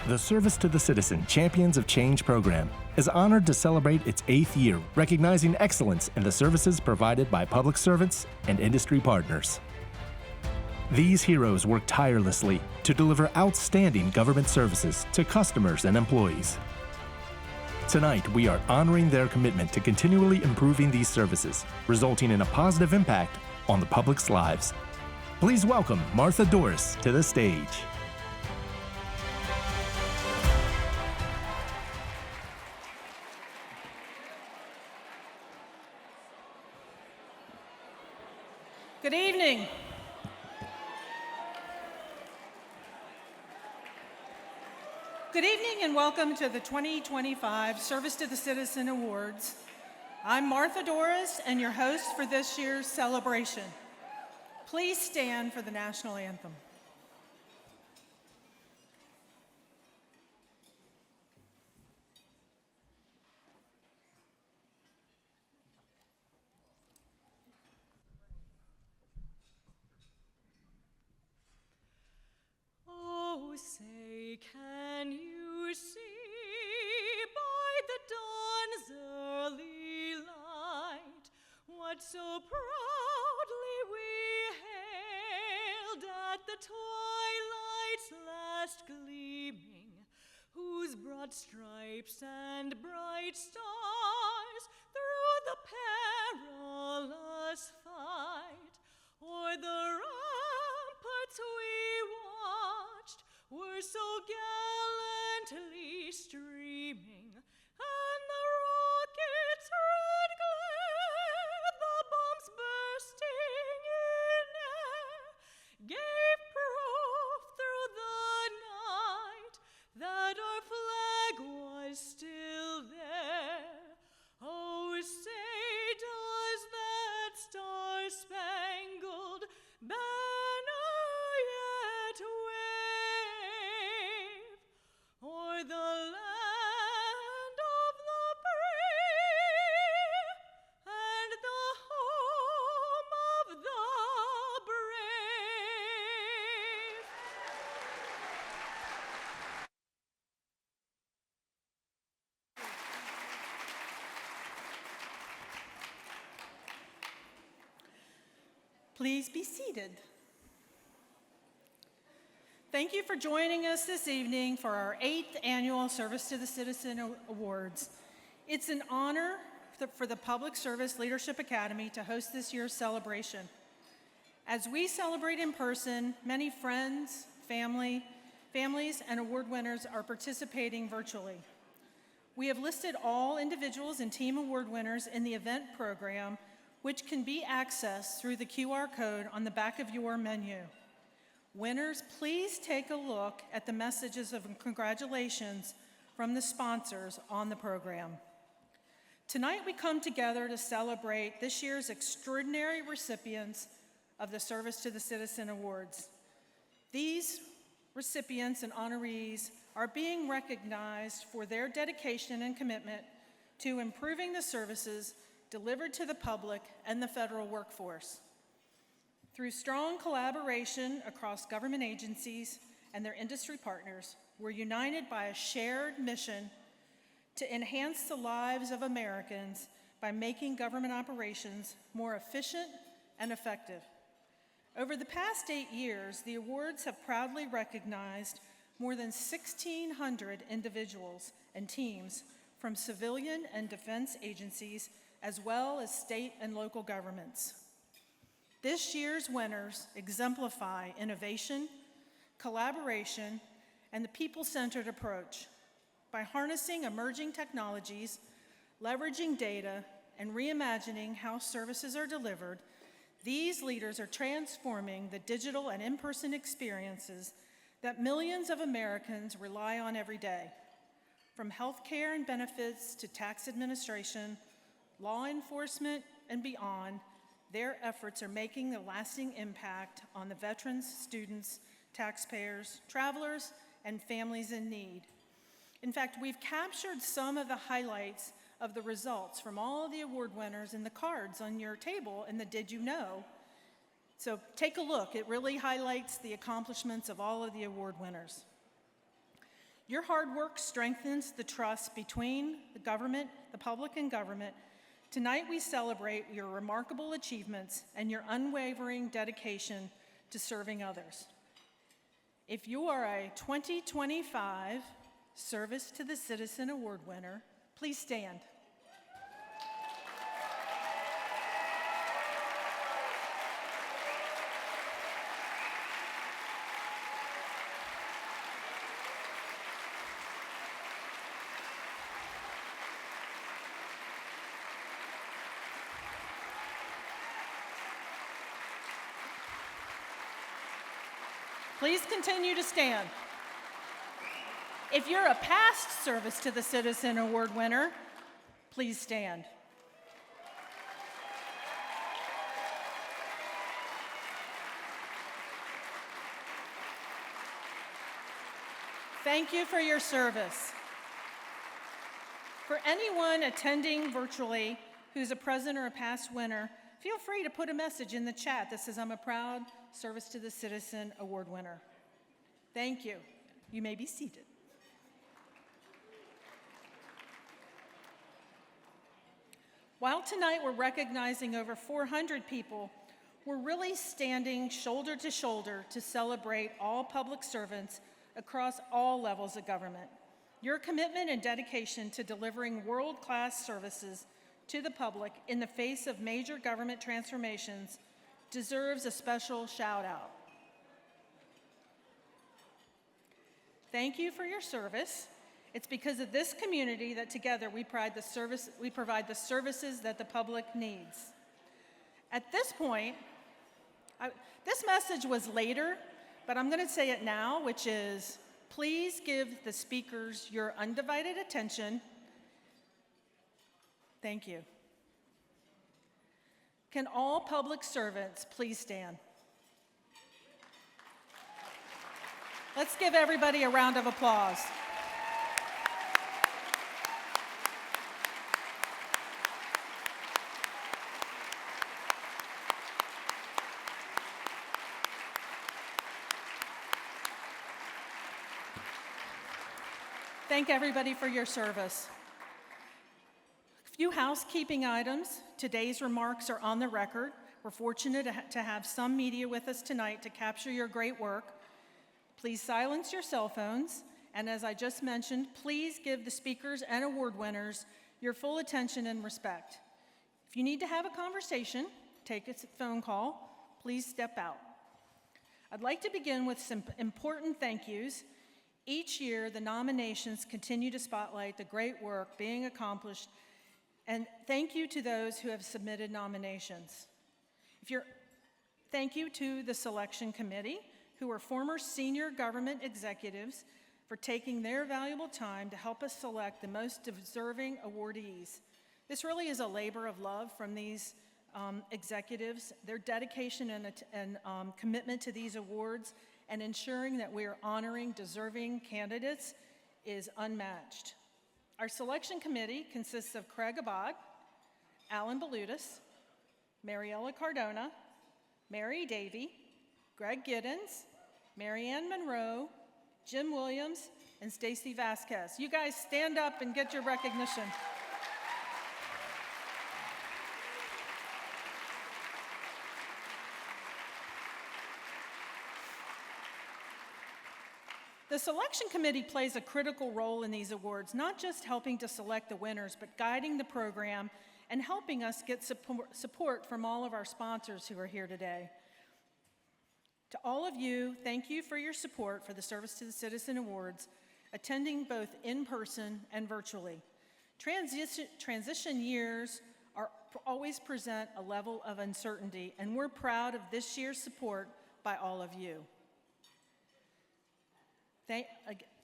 The Service to the Citizen Champions of Change program is honored to celebrate its 8th year, recognizing excellence in the services provided by public servants and industry partners. These heroes work tirelessly to deliver outstanding government services to customers and employees. Tonight, we are honoring their commitment to continually improving these services, resulting in a positive impact on the public's lives. Please welcome Martha Dorris to the stage. Good evening. Good evening and welcome to the 2025 Service to the Citizen Awards. I'm Martha Dorris and your host for this year's celebration. Please stand for the national anthem. Oh, say, can you see by the dawn's early light what so proudly we hailed at the twilight's last gleaming, whose broad stripes and bright stars through the perilous fight o'er the ramparts we watched were so gallantly streaming, and the rocket's red glare, the bombs bursting in air, gave proof through the night that our flag was still there. Oh, say, does that star-spangled banner yet wave o'er the land of the brave and the home of the brave? Please be seated. Thank you for joining us this evening for our 8th annual Service to the Citizen Awards. It's an honor for the Public Service Leadership Academy to host this year's celebration. As we celebrate in person, many friends, families, and award winners are participating virtually. We have listed all individuals and team award winners in the event program, which can be accessed through the QR code on the back of your menu. Winners, please take a look at the messages of congratulations from the sponsors on the program. Tonight we come together to celebrate this year's extraordinary recipients of the Service to the Citizen Awards. These recipients and honorees are being recognized for their dedication and commitment to improving the services delivered to the public and the federal workforce. Through strong collaboration across government agencies and their industry partners, we're united by a shared mission to enhance the lives of Americans by making government operations more efficient and effective. Over the past 8 years, the awards have proudly recognized more than 1,600 individuals and teams from civilian and defense agencies, as well as state and local governments. This year's winners exemplify innovation, collaboration, and the people-centered approach. By harnessing emerging technologies, leveraging data, and reimagining how services are delivered, these leaders are transforming the digital and in-person experiences that millions of Americans rely on every day. From healthcare and benefits to tax administration, law enforcement, and beyond, their efforts are making a lasting impact on the veterans, students, taxpayers, travelers, and families in need. In fact, we've captured some of the highlights of the results from all of the award winners in the cards on your table in the Did You Know? So take a look. It really highlights the accomplishments of all of the award winners. Your hard work strengthens the trust between the government, the public and government. Tonight we celebrate your remarkable achievements and your unwavering dedication to serving others. If you are a 2025 Service to the Citizen Award winner, please stand. Please continue to stand. If you're a past Service to the Citizen Award winner, please stand. Thank you for your service. For anyone attending virtually who's a present or a past winner, feel free to put a message in the chat that says, "I'm a proud Service to the Citizen Award winner." Thank you. You may be seated. While tonight we're recognizing over 400 people, we're really standing shoulder to shoulder to celebrate all public servants across all levels of government. Your commitment and dedication to delivering world-class services to the public in the face of major government transformations deserves a special shout-out. Thank you for your service. It's because of this community that together we provide the services that the public needs. At this point, this message was later, but I'm going to say it now, which is, please give the speakers your undivided attention. Thank you. Can all public servants please stand? Let's give everybody a round of applause. Thank everybody for your service. A few housekeeping items. Today's remarks are on the record. We're fortunate to have some media with us tonight to capture your great work. Please silence your cell phones. And as I just mentioned, please give the speakers and award winners your full attention and respect. If you need to have a conversation, take a phone call, please step out. I'd like to begin with some important thank yous. Each year, the nominations continue to spotlight the great work being accomplished, and thank you to those who have submitted nominations. Thank you to the selection committee, who are former senior government executives, for taking their valuable time to help us select the most deserving awardees. This really is a labor of love from these executives. Their dedication and commitment to these awards and ensuring that we are honoring deserving candidates is unmatched. Our selection committee consists of Craig Abod, Alan Balutis, Mariella Cardona, Mary Davey, Greg Giddens, Marianne Monroe, Jim Williams, and Stacy Vasquez. You guys stand up and get your recognition. The selection committee plays a critical role in these awards, not just helping to select the winners, but guiding the program and helping us get support from all of our sponsors who are here today. To all of you, thank you for your support for the Service to the Citizen Awards, attending both in person and virtually. Transition years always present a level of uncertainty, and we're proud of this year's support by all of you.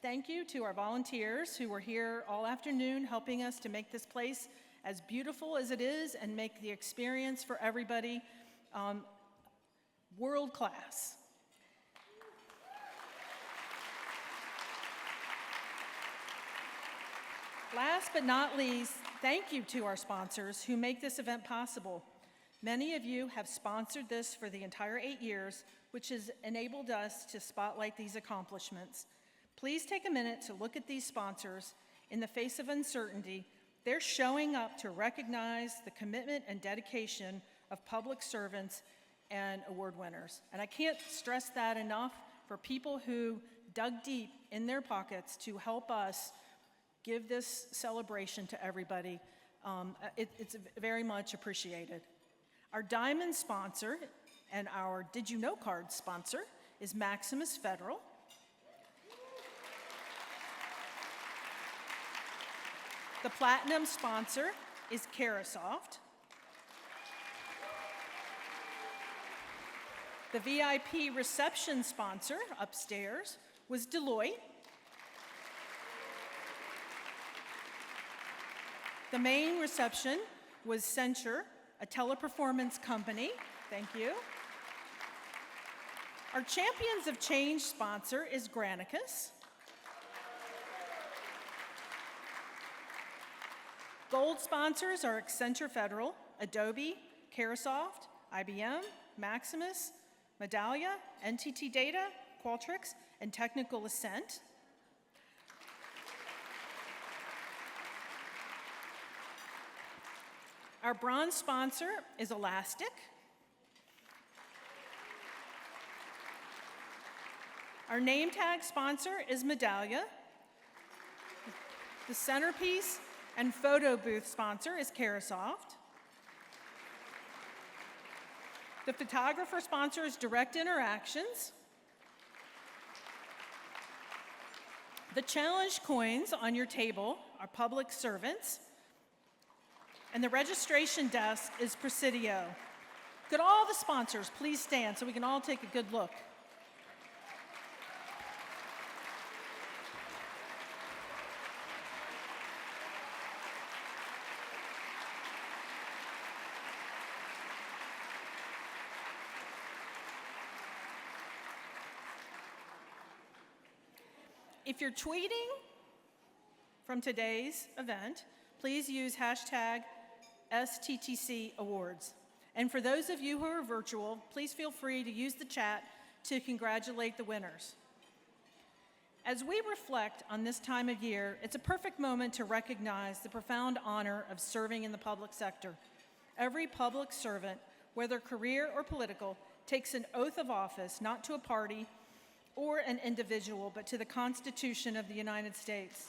Thank you to our volunteers who were here all afternoon helping us to make this place as beautiful as it is and make the experience for everybody world class. Last but not least, thank you to our sponsors who make this event possible. Many of you have sponsored this for the entire 8 years, which has enabled us to spotlight these accomplishments. Please take a minute to look at these sponsors. In the face of uncertainty, they're showing up to recognize the commitment and dedication of public servants and award winners. And I can't stress that enough for people who dug deep in their pockets to help us give this celebration to everybody. It's very much appreciated. Our diamond sponsor and our Did You Know card sponsor is Maximus Federal. The platinum sponsor is Carasoft. The VIP reception sponsor upstairs was Deloitte. The main reception was Censure, a teleperformance company. Thank you. Our Champions of Change sponsor is Granicus. Gold sponsors are Accenture Federal, Adobe, Carasoft, IBM, Maximus, Medallia, NTT Data, Qualtrics, and Technical Ascent. Our bronze sponsor is Elastic. Our name tag sponsor is Medallia. The centerpiece and photo booth sponsor is Carasoft. The photographer sponsor is Direct Interactions. The challenge coins on your table are public servants. And the registration desk is Presidio. Could all the sponsors please stand so we can all take a good look? If you're tweeting from today's event, please use hashtag STTC Awards. And for those of you who are virtual, please feel free to use the chat to congratulate the winners. As we reflect on this time of year, it's a perfect moment to recognize the profound honor of serving in the public sector. Every public servant, whether career or political, takes an oath of office not to a party or an individual, but to the Constitution of the United States.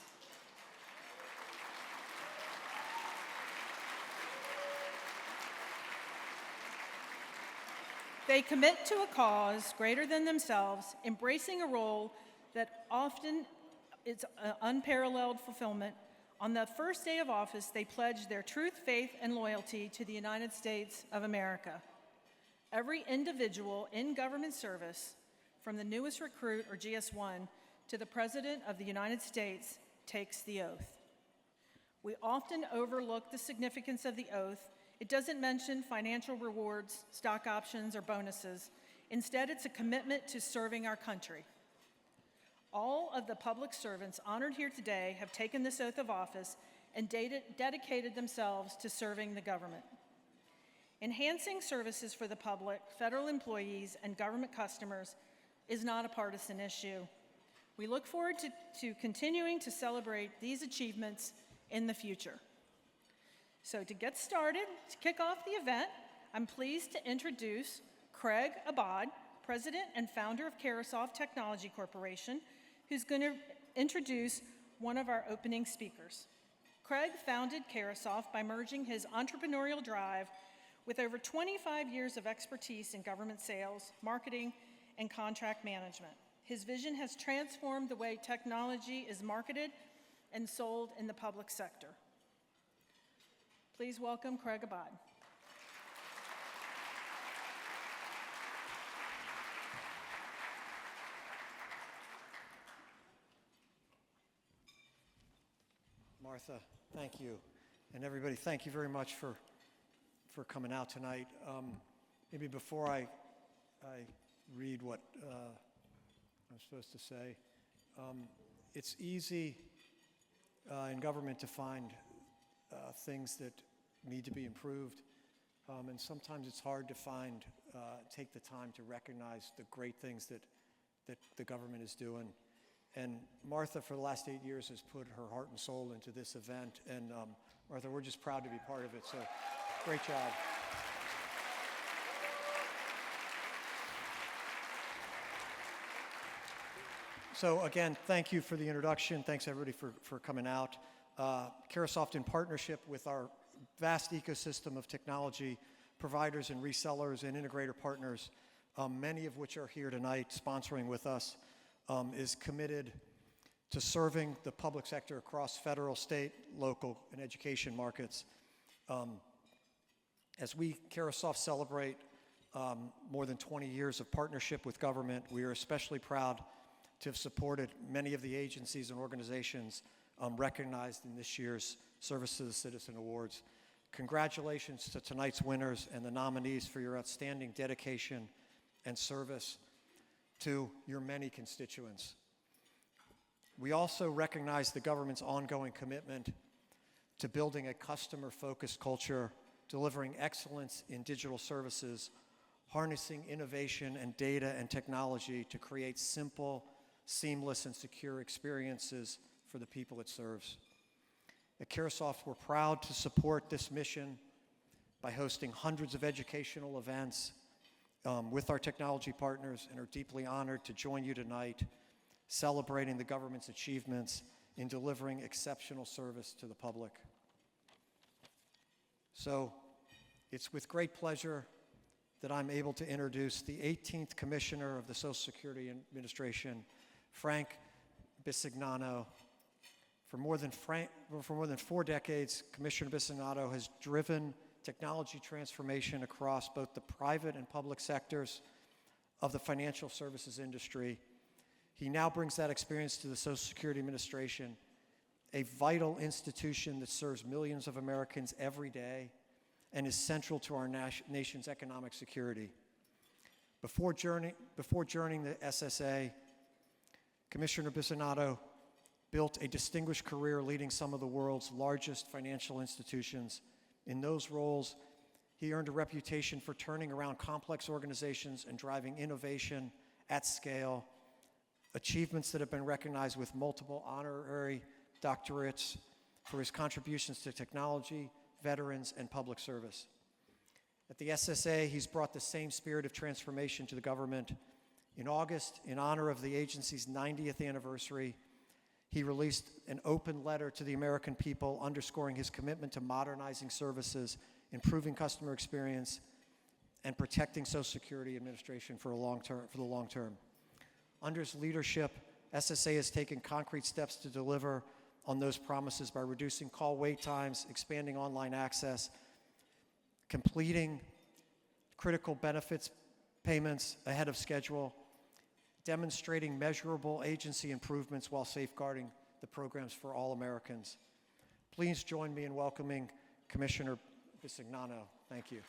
They commit to a cause greater than themselves, embracing a role that often is unparalleled fulfillment. On the first day of office, they pledge their truth, faith, and loyalty to the United States of America. Every individual in government service, from the newest recruit or GS1 to the President of the United States, takes the oath. We often overlook the significance of the oath. It doesn't mention financial rewards, stock options, or bonuses. Instead, it's a commitment to serving our country. All of the public servants honored here today have taken this oath of office and dedicated themselves to serving the government. Enhancing services for the public, federal employees, and government customers is not a partisan issue. We look forward to continuing to celebrate these achievements in the future. So to get started, to kick off the event, I'm pleased to introduce Craig Abod, President and founder of Carasoft Technology Corporation, who's going to introduce one of our opening speakers. Craig founded Carasoft by merging his entrepreneurial drive with over 25 years of expertise in government sales, marketing, and contract management. His vision has transformed the way technology is marketed and sold in the public sector. Please welcome Craig Abod. Martha, thank you. And everybody, thank you very much for coming out tonight. Maybe before I read what I'm supposed to say, it's easy in government to find things that need to be improved, and sometimes it's hard to take the time to recognize the great things that the government is doing. And Martha, for the last 8 years, has put her heart and soul into this event. And Martha, we're just proud to be part of it. So great job. So again, thank you for the introduction. Thanks everybody for coming out. Carahsoft, in partnership with our vast ecosystem of technology providers and resellers and integrator partners, many of which are here tonight sponsoring with us, is committed to serving the public sector across federal, state, local, and education markets. As we, Carahsoft, celebrate more than 20 years of partnership with government, we are especially proud to have supported many of the agencies and organizations recognized in this year's Service to the Citizen Awards. Congratulations to tonight's winners and the nominees for your outstanding dedication and service to your many constituents. We also recognize the government's ongoing commitment to building a customer-focused culture, delivering excellence in digital services, harnessing innovation and data and technology to create simple, seamless, and secure experiences for the people it serves. At Carahsoft, we're proud to support this mission by hosting hundreds of educational events with our technology partners, and are deeply honored to join you tonight celebrating the government's achievements in delivering exceptional service to the public. So it's with great pleasure that I'm able to introduce the 18th Commissioner of the Social Security Administration, Frank Bisignano. For more than 4 decades, Commissioner Bisignano has driven technology transformation across both the private and public sectors of the financial services industry. He now brings that experience to the Social Security Administration, a vital institution that serves millions of Americans every day and is central to our nation's economic security. Before joining the SSA, Commissioner Bisignano built a distinguished career leading some of the world's largest financial institutions. In those roles, he earned a reputation for turning around complex organizations and driving innovation at scale, achievements that have been recognized with multiple honorary doctorates for his contributions to technology, veterans, and public service. At the SSA, he's brought the same spirit of transformation to the government. In August, in honor of the agency's 90th anniversary, he released an open letter to the American people underscoring his commitment to modernizing services, improving customer experience, and protecting Social Security Administration for the long term. Under his leadership, SSA has taken concrete steps to deliver on those promises by reducing call wait times, expanding online access, completing critical benefits payments ahead of schedule, demonstrating measurable agency improvements while safeguarding the programs for all Americans. Please join me in welcoming Commissioner Bisignano. Thank you.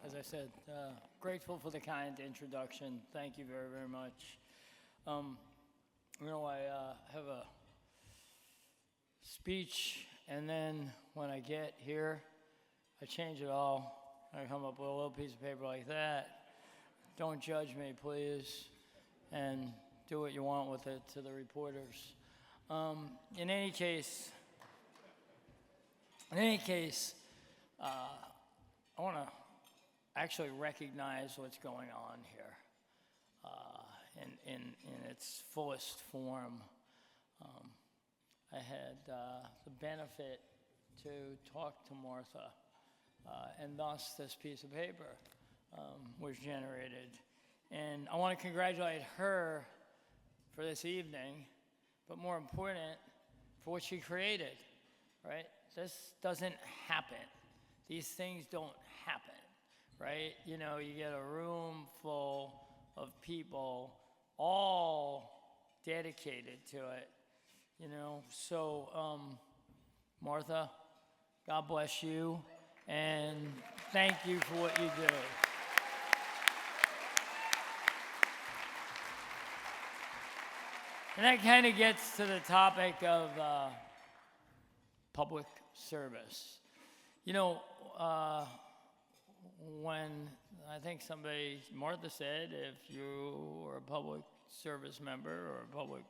As I said, grateful for the kind introduction. Thank you very, very much. I have a speech, and then when I get here, I change it all. I come up with a little piece of paper like that. Don't judge me, please, and do what you want with it to the reporters. In any case, I want to actually recognize what's going on here in its fullest form. I had the benefit to talk to Martha, and thus this piece of paper was generated. And I want to congratulate her for this evening, but more important, for what she created, right? This doesn't happen. These things don't happen. Right? You know, you get a room full of people all dedicated to it, you know. So, Martha, God bless you, and thank you for what you do. And that kind of gets to the topic of public service. You know, when I think Martha said, if you are a public service member or a public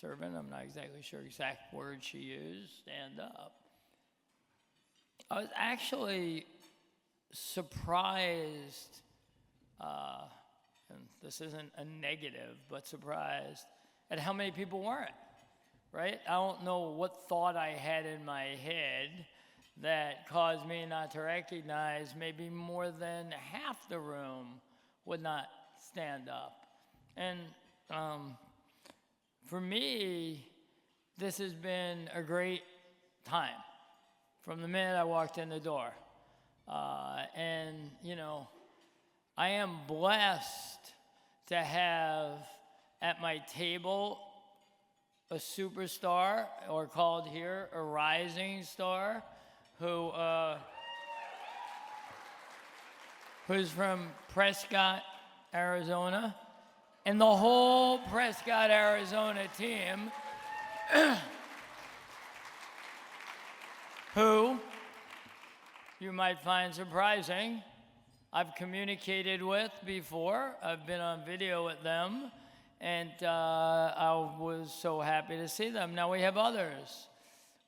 servant, I'm not exactly sure exact words she used, stand up. I was actually surprised, and this isn't a negative, but surprised at how many people weren't, right? I don't know what thought I had in my head that caused me not to recognize maybe more than half the room would not stand up. And for me, this has been a great time from the minute I walked in the door. And, you know, I am blessed to have at my table a superstar, or called here a rising star, who's from Prescott, Arizona, and the whole Prescott, Arizona team, who you might find surprising, I've communicated with before. I've been on video with them, and I was so happy to see them. Now we have others.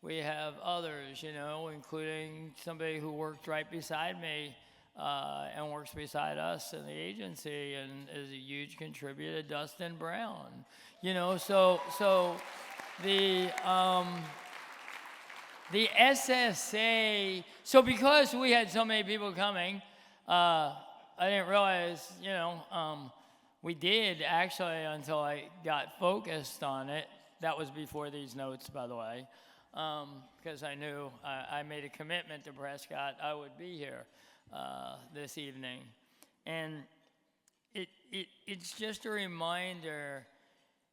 We have others, you know, including somebody who worked right beside me and works beside us in the agency and is a huge contributor, Dustin Brown. You know, so the SSA, so because we had so many people coming, I didn't realize, you know, we did actually until I got focused on it. That was before these notes, by the way, because I knew I made a commitment to Prescott I would be here this evening. And it's just a reminder,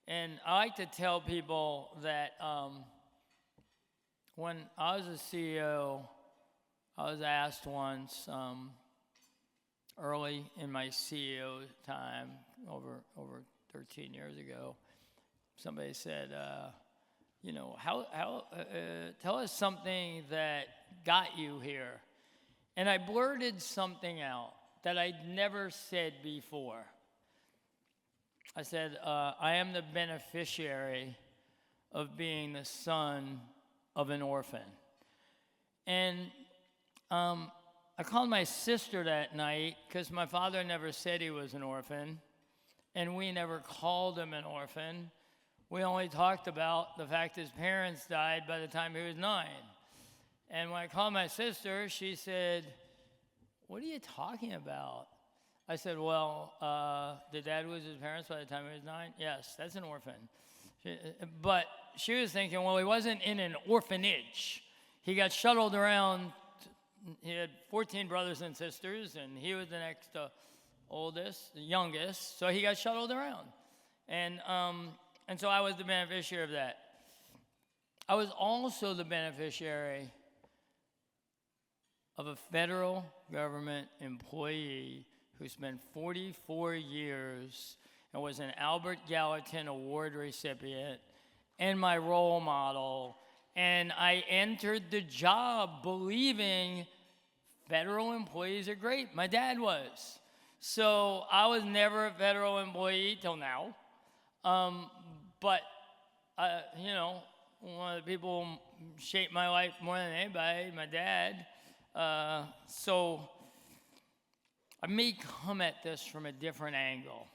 and I like to tell people that when I was a CEO, I was asked once, early in my CEO time, over 13 years ago, somebody said, you know, tell us something that got you here. And I blurted something out that I'd never said before. I said, I am the beneficiary of being the son of an orphan. And I called my sister that night because my father never said he was an orphan, and we never called him an orphan. We only talked about the fact his parents died by the time he was 9. And when I called my sister, she said, "What are you talking about?" I said, "Well, did Dad lose his parents by the time he was 9? Yes, that's an orphan." But she was thinking, well, he wasn't in an orphanage. He got shuttled around. He had 14 brothers and sisters, and he was the next oldest, the youngest, so he got shuttled around. And so I was the beneficiary of that. I was also the beneficiary of a federal government employee who spent 44 years and was an Albert Gallatin Award recipient and my role model. And I entered the job believing federal employees are great. My dad was. So I was never a federal employee till now. But, you know, one of the people who shaped my life more than anybody, my dad. So I may come at this from a different angle.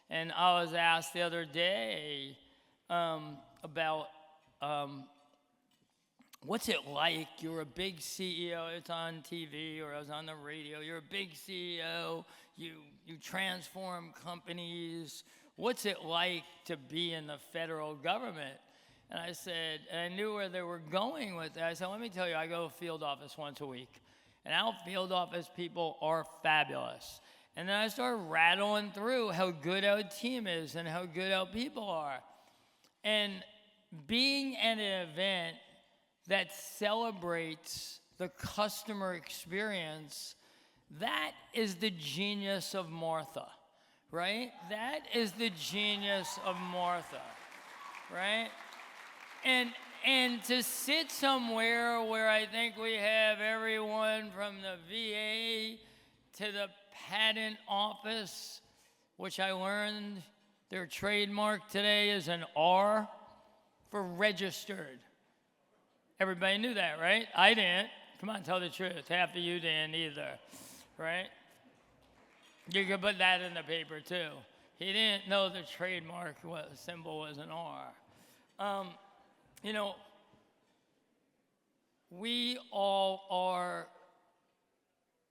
And I was asked the other day about what's it like? You're a big CEO. It's on TV or I was on the radio. You're a big CEO. You transform companies. What's it like to be in the federal government? And I said, and I knew where they were going with it. I said, let me tell you, I go to field office once a week. And our field office people are fabulous. And then I started rattling through how good our team is and how good our people are. And being at an event that celebrates the customer experience, that is the genius of Martha, right? That is the genius of Martha, right? And to sit somewhere where I think we have everyone from the VA to the patent office, which I learned their trademark today is an R for registered. Everybody knew that, right? I didn't. Come on, tell the truth. Half of you didn't either, right? You could put that in the paper too. He didn't know the trademark symbol was an R. You know, we all are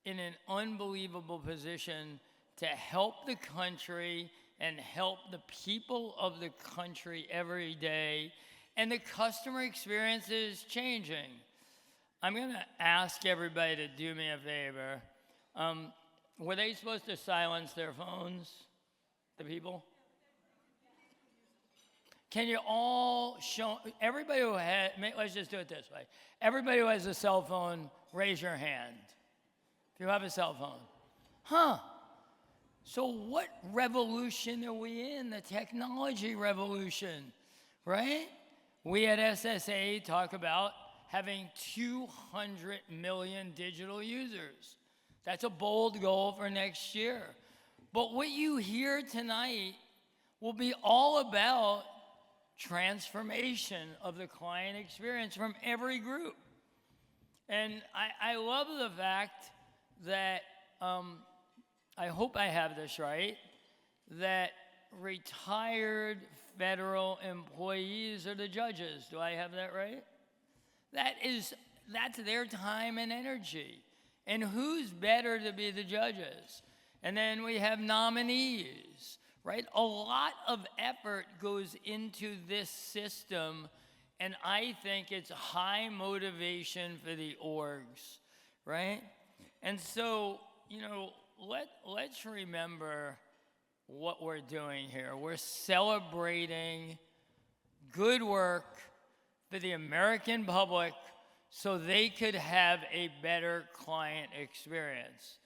in an unbelievable position to help the country and help the people of the country every day. And the customer experience is changing. I'm going to ask everybody to do me a favor. Were they supposed to silence their phones, the people? Can you all show, everybody who had, let's just do it this way. Everybody who has a cell phone, raise your hand. If you have a cell phone. Huh. So what revolution are we in? The technology revolution, right? We at SSA talk about having 200 million digital users. That's a bold goal for next year. But what you hear tonight will be all about transformation of the client experience from every group. And I love the fact that, I hope I have this right, that retired federal employees are the judges. Do I have that right? That's their time and energy. And who's better to be the judges? And then we have nominees, right? A lot of effort goes into this system, and I think it's high motivation for the orgs, right? And so, you know, let's remember what we're doing here. We're celebrating good work for the American public so they could have a better client experience.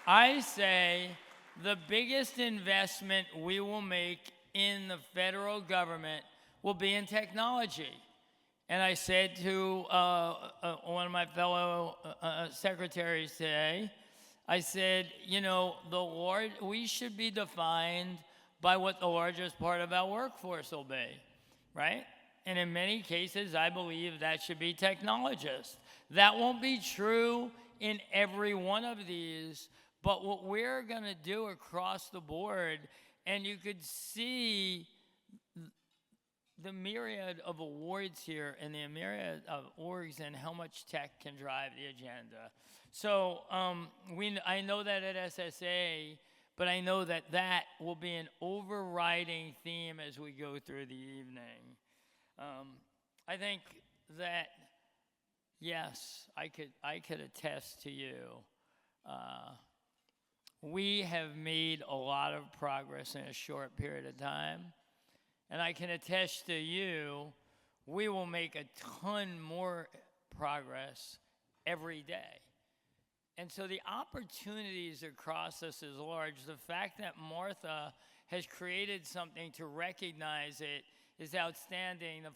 I say the biggest investment we will make in the federal government will be in technology. And I said to one of my fellow secretaries today, I said, you know, we should be defined by what the largest part of our workforce will be, right? And in many cases, I believe that should be technologists. That won't be true in every one of these, but what we're gonna do across the board, and you could see the myriad of awards here and the myriad of orgs and how much tech can drive the agenda. So I know that at SSA, but I know that that will be an overriding theme as we go through the evening. I think that, yes, I could attest to you. We have made a lot of progress in a short period of time. And I can attest to you, we will make a ton more progress every day. And so the opportunities across us is large. The fact that Martha has created something to recognize it is outstanding. The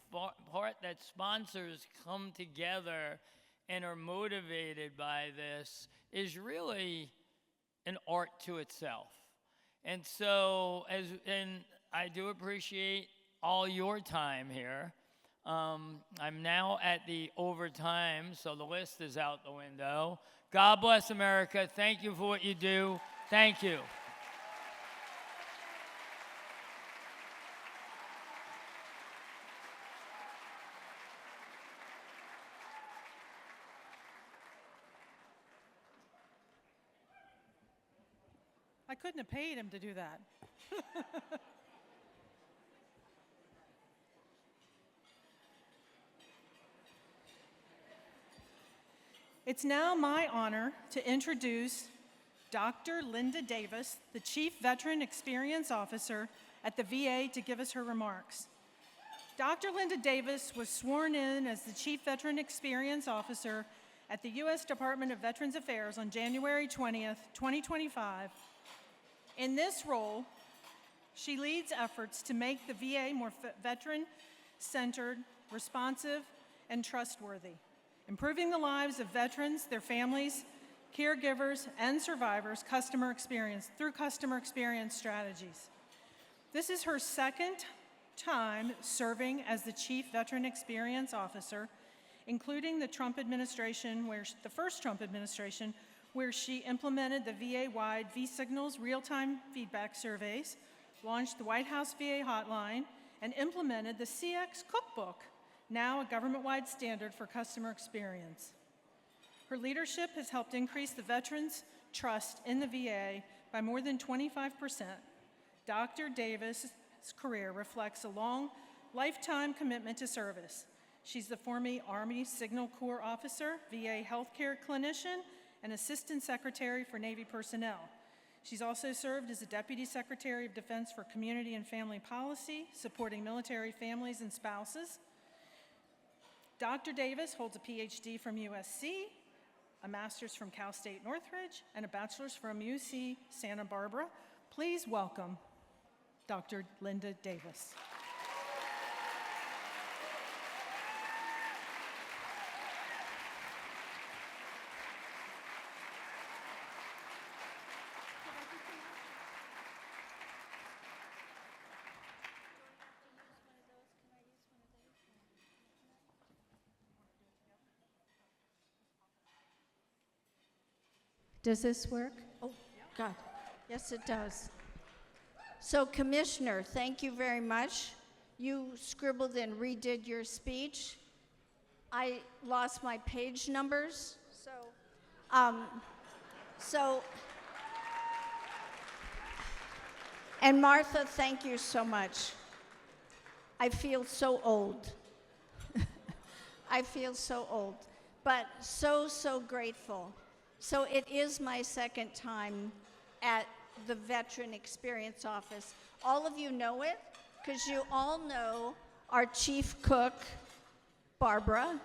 part that sponsors come together and are motivated by this is really an art to itself. And so, I do appreciate all your time here. I'm now at the overtime, so the list is out the window. God bless America. Thank you for what you do. Thank you. I couldn't have paid him to do that. It's now my honor to introduce Dr. Lynda Davis, the Chief Veteran Experience Officer at the VA, to give us her remarks. Dr. Lynda Davis was sworn in as the Chief Veteran Experience Officer at the U.S. Department of Veterans Affairs on January 20th, 2025. In this role, she leads efforts to make the VA more veteran-centered, responsive, and trustworthy, improving the lives of veterans, their families, caregivers, and survivors through customer experience strategies. This is her second time serving as the Chief Veteran Experience Officer, including the Trump administration, the first Trump administration, where she implemented the VA-wide V-Signals real-time feedback surveys, launched the White House VA hotline, and implemented the CX cookbook, now a government-wide standard for customer experience. Her leadership has helped increase the veterans' trust in the VA by more than 25%. Dr. Davis' career reflects a long, lifetime commitment to service. She's the former Army Signal Corps officer, VA healthcare clinician, and Assistant Secretary for Navy Personnel. She's also served as the Deputy Secretary of Defense for Community and Family Policy, supporting military families and spouses. Dr. Davis holds a PhD from USC, a master's from Cal State Northridge, and a bachelor's from UC Santa Barbara. Please welcome Dr. Lynda Davis. Does this work? Oh, God. Yes, it does. So, Commissioner, thank you very much. You scribbled and redid your speech. I lost my page numbers, and Martha, thank you so much. I feel so old. I feel so old, but so grateful. So it is my second time at the Veteran Experience Office. All of you know it, because you all know our chief cook, Barbara,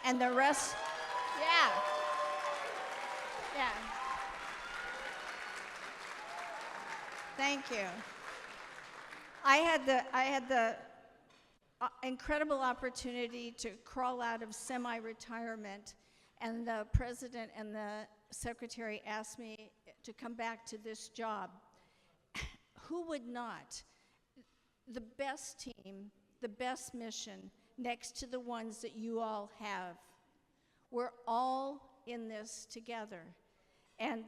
and the rest. Yeah. Thank you. I had the incredible opportunity to crawl out of semi-retirement, and the president and the secretary asked me to come back to this job. Who would not? The best team, the best mission, next to the ones that you all have. We're all in this together. And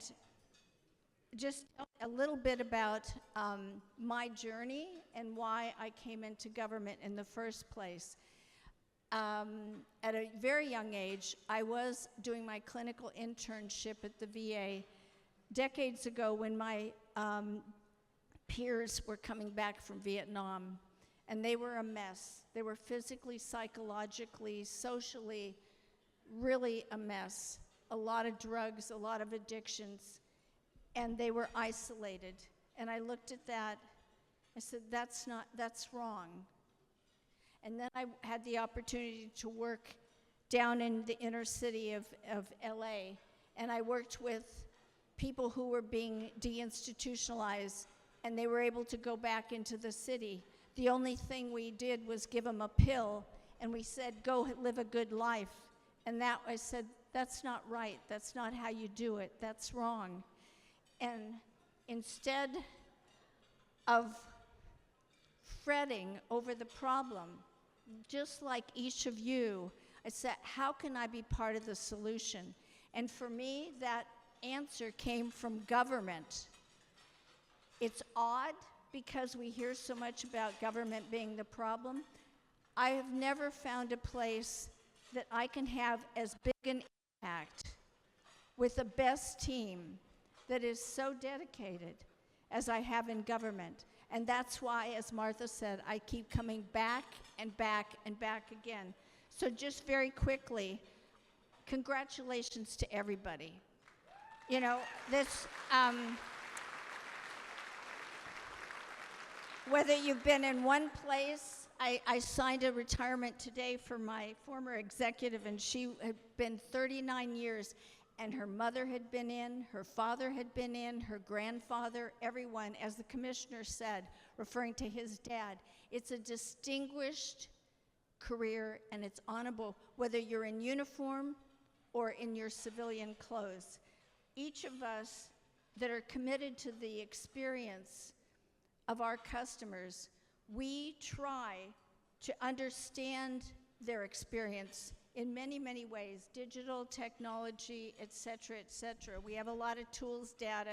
just a little bit about my journey and why I came into government in the first place. At a very young age, I was doing my clinical internship at the VA decades ago when my peers were coming back from Vietnam, and they were a mess. They were physically, psychologically, socially, really a mess. A lot of drugs, a lot of addictions, and they were isolated. And I looked at that, I said, that's wrong. And then I had the opportunity to work down in the inner city of LA, and I worked with people who were being deinstitutionalized, and they were able to go back into the city. The only thing we did was give them a pill, and we said, go live a good life. And that, I said, that's not right. That's not how you do it. That's wrong. And instead of fretting over the problem, just like each of you, I said, how can I be part of the solution? And for me, that answer came from government. It's odd because we hear so much about government being the problem. I have never found a place that I can have as big an impact with the best team that is so dedicated as I have in government. And that's why, as Martha said, I keep coming back and back and back again. So just very quickly, congratulations to everybody. You know, this, whether you've been in one place I signed a retirement today for my former executive, and she had been 39 years, and her mother had been in, her father had been in, her grandfather, everyone, as the commissioner said, referring to his dad. It's a distinguished career, and it's honorable, whether you're in uniform or in your civilian clothes. Each of us that are committed to the experience of our customers, we try to understand their experience in many, many ways, digital, technology, et cetera, et cetera. We have a lot of tools, data,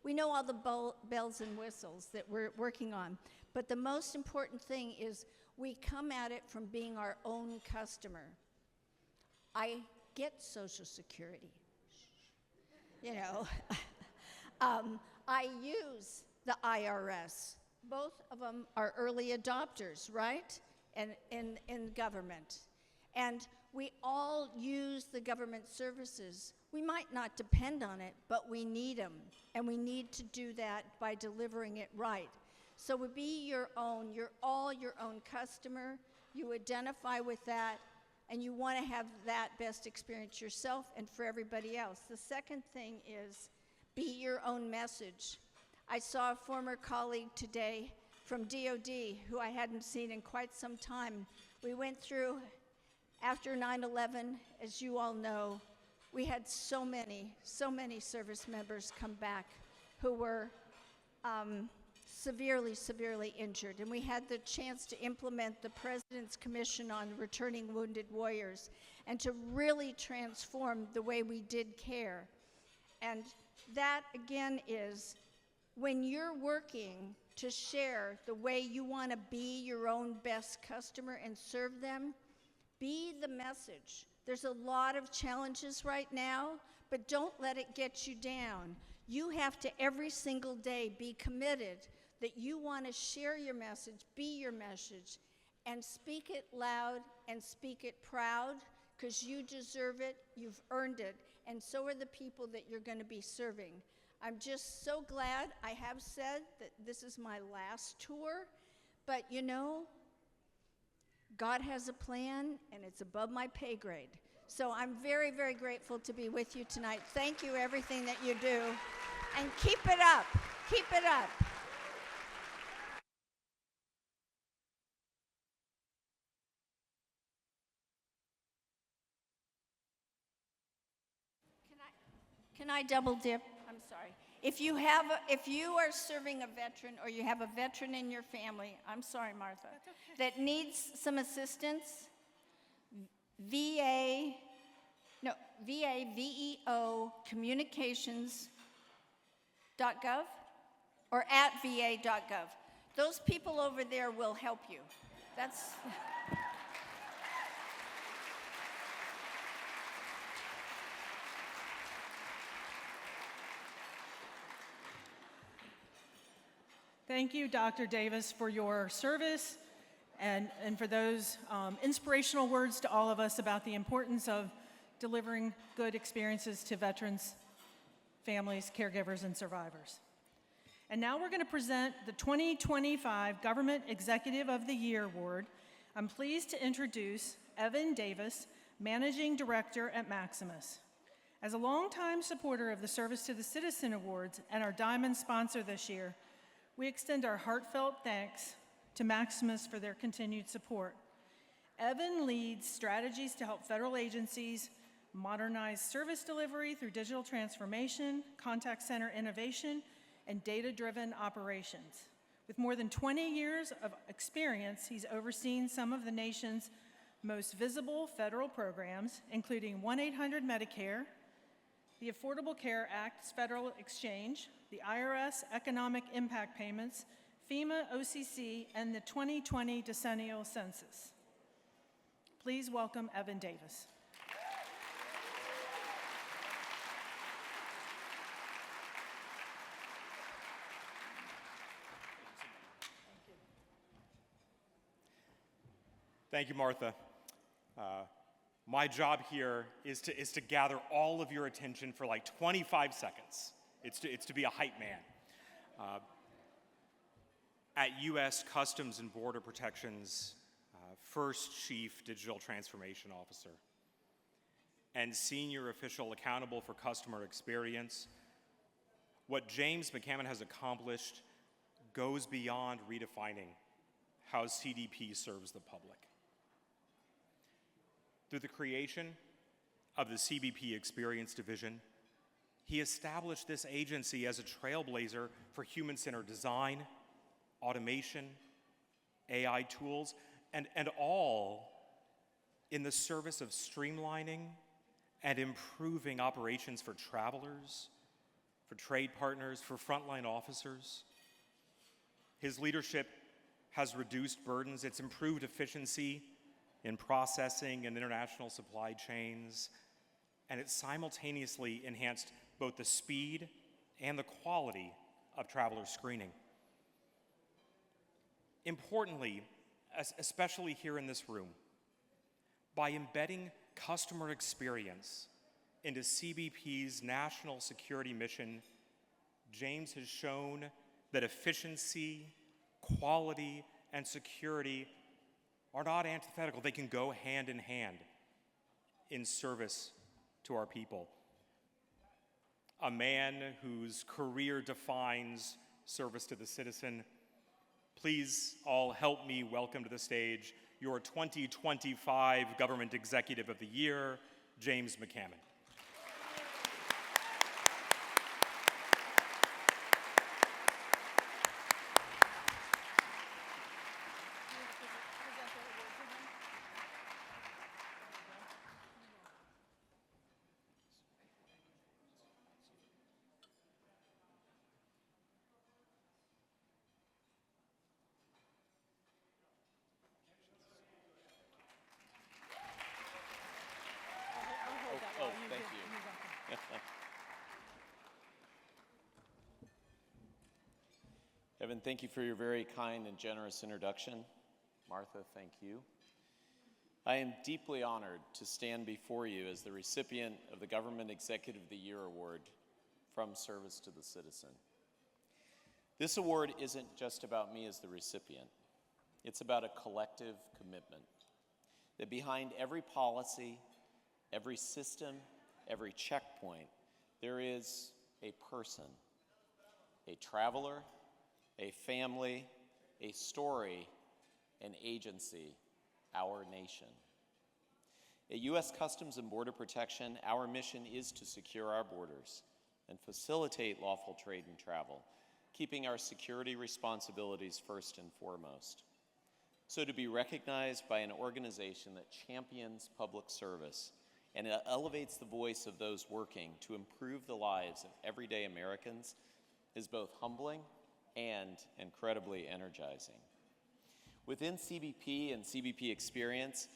we know all the bells and whistles that we're working on. But the most important thing is we come at it from being our own customer. I get Social Security, I use the IRS. Both of them are early adopters, right? And in government. And we all use the government services. We might not depend on it, but we need them. And we need to do that by delivering it right. So be your own, you're all your own customer. You identify with that, and you want to have that best experience yourself and for everybody else. The second thing is be your own message. I saw a former colleague today from DOD who I hadn't seen in quite some time. We went through, after 9/11, as you all know, we had so many service members come back who were severely, severely injured. And we had the chance to implement the President's Commission on Returning Wounded Warriors and to really transform the way we did care. And that, again, is when you're working to share the way you want to be your own best customer and serve them, be the message. There's a lot of challenges right now, but don't let it get you down. You have to every single day be committed that you want to share your message, be your message, and speak it loud and speak it proud, because you deserve it, you've earned it, and so are the people that you're going to be serving. I'm just so glad. I have said that this is my last tour, but God has a plan, and it's above my pay grade. So I'm very, very grateful to be with you tonight. Thank you, everything that you do, and keep it up. Keep it up. Can I double dip? I'm sorry. If you are serving a veteran or you have a veteran in your family, I'm sorry, Martha, that needs some assistance, VEO communications.gov or at va.gov. Those people over there will help you. That's... Thank you, Dr. Davis, for your service and for those inspirational words to all of us about the importance of delivering good experiences to veterans, families, caregivers, and survivors. And now we're going to present the 2025 Government Executive of the Year Award. I'm pleased to introduce Evan Davis, Managing Director at Maximus. As a longtime supporter of the Service to the Citizen Awards and our Diamond sponsor this year, we extend our heartfelt thanks to Maximus for their continued support. Evan leads strategies to help federal agencies modernize service delivery through digital transformation, contact center innovation, and data-driven operations. With more than 20 years of experience, he's overseen some of the nation's most visible federal programs, including 1-800-MEDICARE, the Affordable Care Act's Federal Exchange, the IRS Economic Impact Payments, FEMA OCC, and the 2020 Decennial Census. Please welcome Evan Davis. Thank you, Martha. My job here is to gather all of your attention for like 25 seconds. It's to be a hype man. at U.S. Customs and Border Protection's first Chief Digital Transformation Officer and senior official accountable for customer experience, what James McCament has accomplished goes beyond redefining how CDP serves the public. Through the creation of the CBP Experience Division, he established this agency as a trailblazer for human-centered design, automation, AI tools, and all in the service of streamlining and improving operations for travelers, for trade partners, for frontline officers. His leadership has reduced burdens, it's improved efficiency in processing and international supply chains, and it simultaneously enhanced both the speed and the quality of traveler screening. Importantly, especially here in this room, by embedding customer experience into CBP's national security mission, James has shown that efficiency, quality, and security are not antithetical. They can go hand in hand in service to our people. A man whose career defines service to the citizen. Please all help me welcome to the stage your 2025 Government Executive of the Year, James McCament. Thank you. Evan, thank you for your very kind and generous introduction. Martha, thank you. I am deeply honored to stand before you as the recipient of the Government Executive of the Year Award from Service to the Citizen. This award isn't just about me as the recipient. It's about a collective commitment that behind every policy, every system, every checkpoint, there is a person, a traveler, a family, a story, an agency, our nation. At U.S. Customs and Border Protection, our mission is to secure our borders and facilitate lawful trade and travel, keeping our security responsibilities first and foremost. So to be recognized by an organization that champions public service and elevates the voice of those working to improve the lives of everyday Americans is both humbling and incredibly energizing. Within CBP and CBP Experience,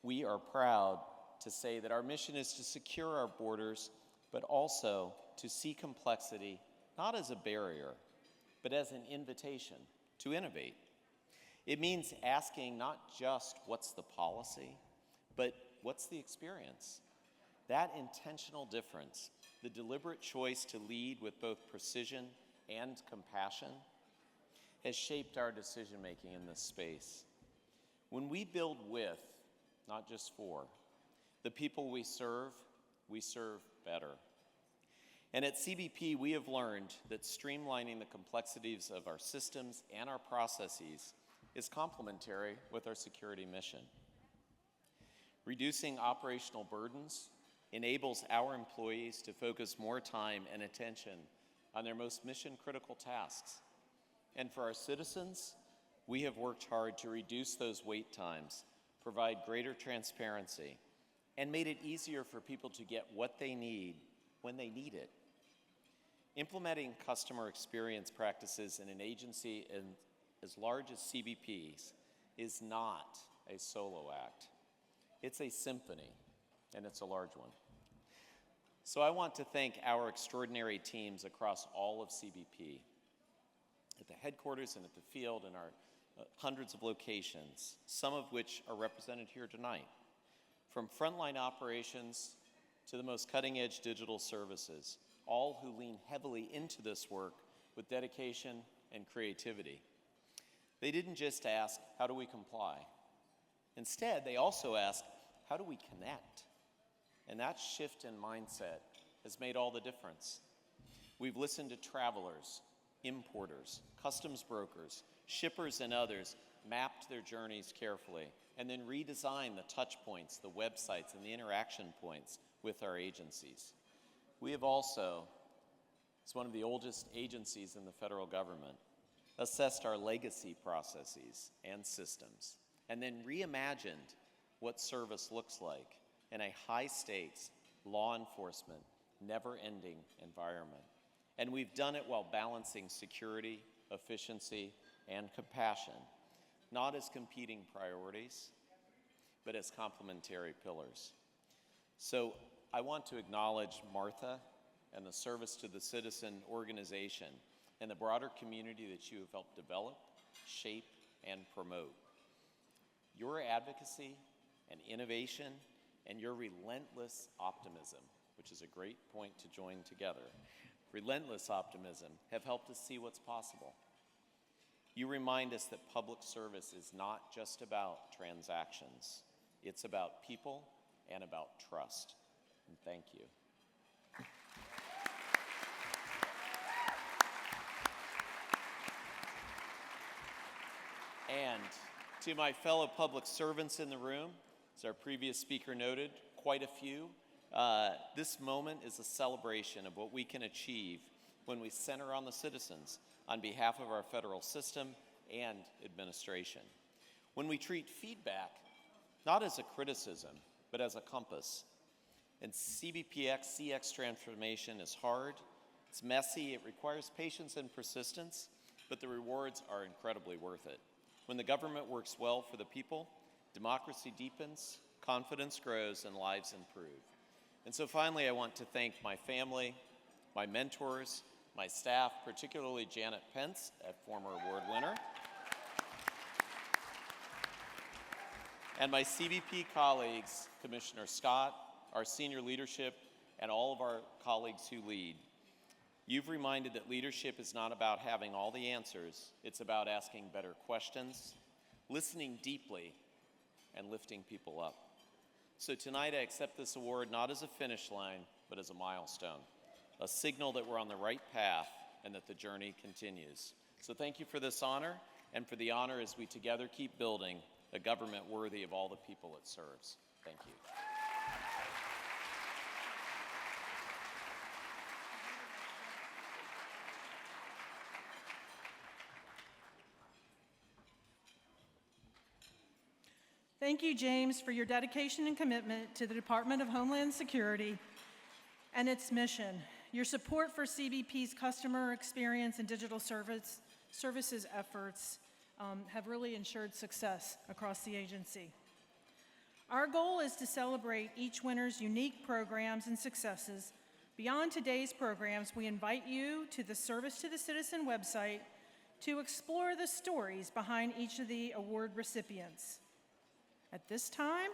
we are proud to say that our mission is to secure our borders, but also to see complexity not as a barrier, but as an invitation to innovate. It means asking not just what's the policy, but what's the experience? That intentional difference, the deliberate choice to lead with both precision and compassion, has shaped our decision-making in this space. When we build with, not just for, the people we serve better. And at CBP, we have learned that streamlining the complexities of our systems and our processes is complementary with our security mission. Reducing operational burdens enables our employees to focus more time and attention on their most mission-critical tasks. And for our citizens, we have worked hard to reduce those wait times, provide greater transparency, and made it easier for people to get what they need when they need it. Implementing customer experience practices in an agency as large as CBP's is not a solo act. It's a symphony, and it's a large one. So I want to thank our extraordinary teams across all of CBP, at the headquarters and at the field and our hundreds of locations, some of which are represented here tonight. From frontline operations to the most cutting-edge digital services, all who lean heavily into this work with dedication and creativity. They didn't just ask, how do we comply? Instead, they also asked, how do we connect? And that shift in mindset has made all the difference. We've listened to travelers, importers, customs brokers, shippers, and others, mapped their journeys carefully, and then redesigned the touch points, the websites, and the interaction points with our agencies. We have also, as one of the oldest agencies in the federal government, assessed our legacy processes and systems, and then reimagined what service looks like in a high-stakes, law enforcement, never-ending environment. And we've done it while balancing security, efficiency, and compassion, not as competing priorities, but as complementary pillars. So I want to acknowledge Martha and the Service to the Citizen organization and the broader community that you have helped develop, shape, and promote. Your advocacy and innovation and your relentless optimism, which is a great point to join together, relentless optimism have helped us see what's possible. You remind us that public service is not just about transactions. It's about people and about trust. And thank you. And to my fellow public servants in the room, as our previous speaker noted, quite a few, this moment is a celebration of what we can achieve when we center on the citizens on behalf of our federal system and administration. When we treat feedback not as a criticism, but as a compass. And CBPX CX transformation is hard, it's messy, it requires patience and persistence, but the rewards are incredibly worth it. When the government works well for the people, democracy deepens, confidence grows, and lives improve. And so finally, I want to thank my family, my mentors, my staff, particularly Janet Pence, a former award winner, and my CBP colleagues, Commissioner Scott, our senior leadership, and all of our colleagues who lead. You've reminded that leadership is not about having all the answers, it's about asking better questions, listening deeply, and lifting people up. So tonight I accept this award not as a finish line, but as a milestone, a signal that we're on the right path and that the journey continues. So thank you for this honor, and for the honor as we together keep building a government worthy of all the people it serves. Thank you. Thank you, James, for your dedication and commitment to the Department of Homeland Security and its mission. Your support for CBP's customer experience and digital services efforts have really ensured success across the agency. Our goal is to celebrate each winner's unique programs and successes. Beyond today's programs, we invite you to the Service to the Citizen website to explore the stories behind each of the award recipients. At this time,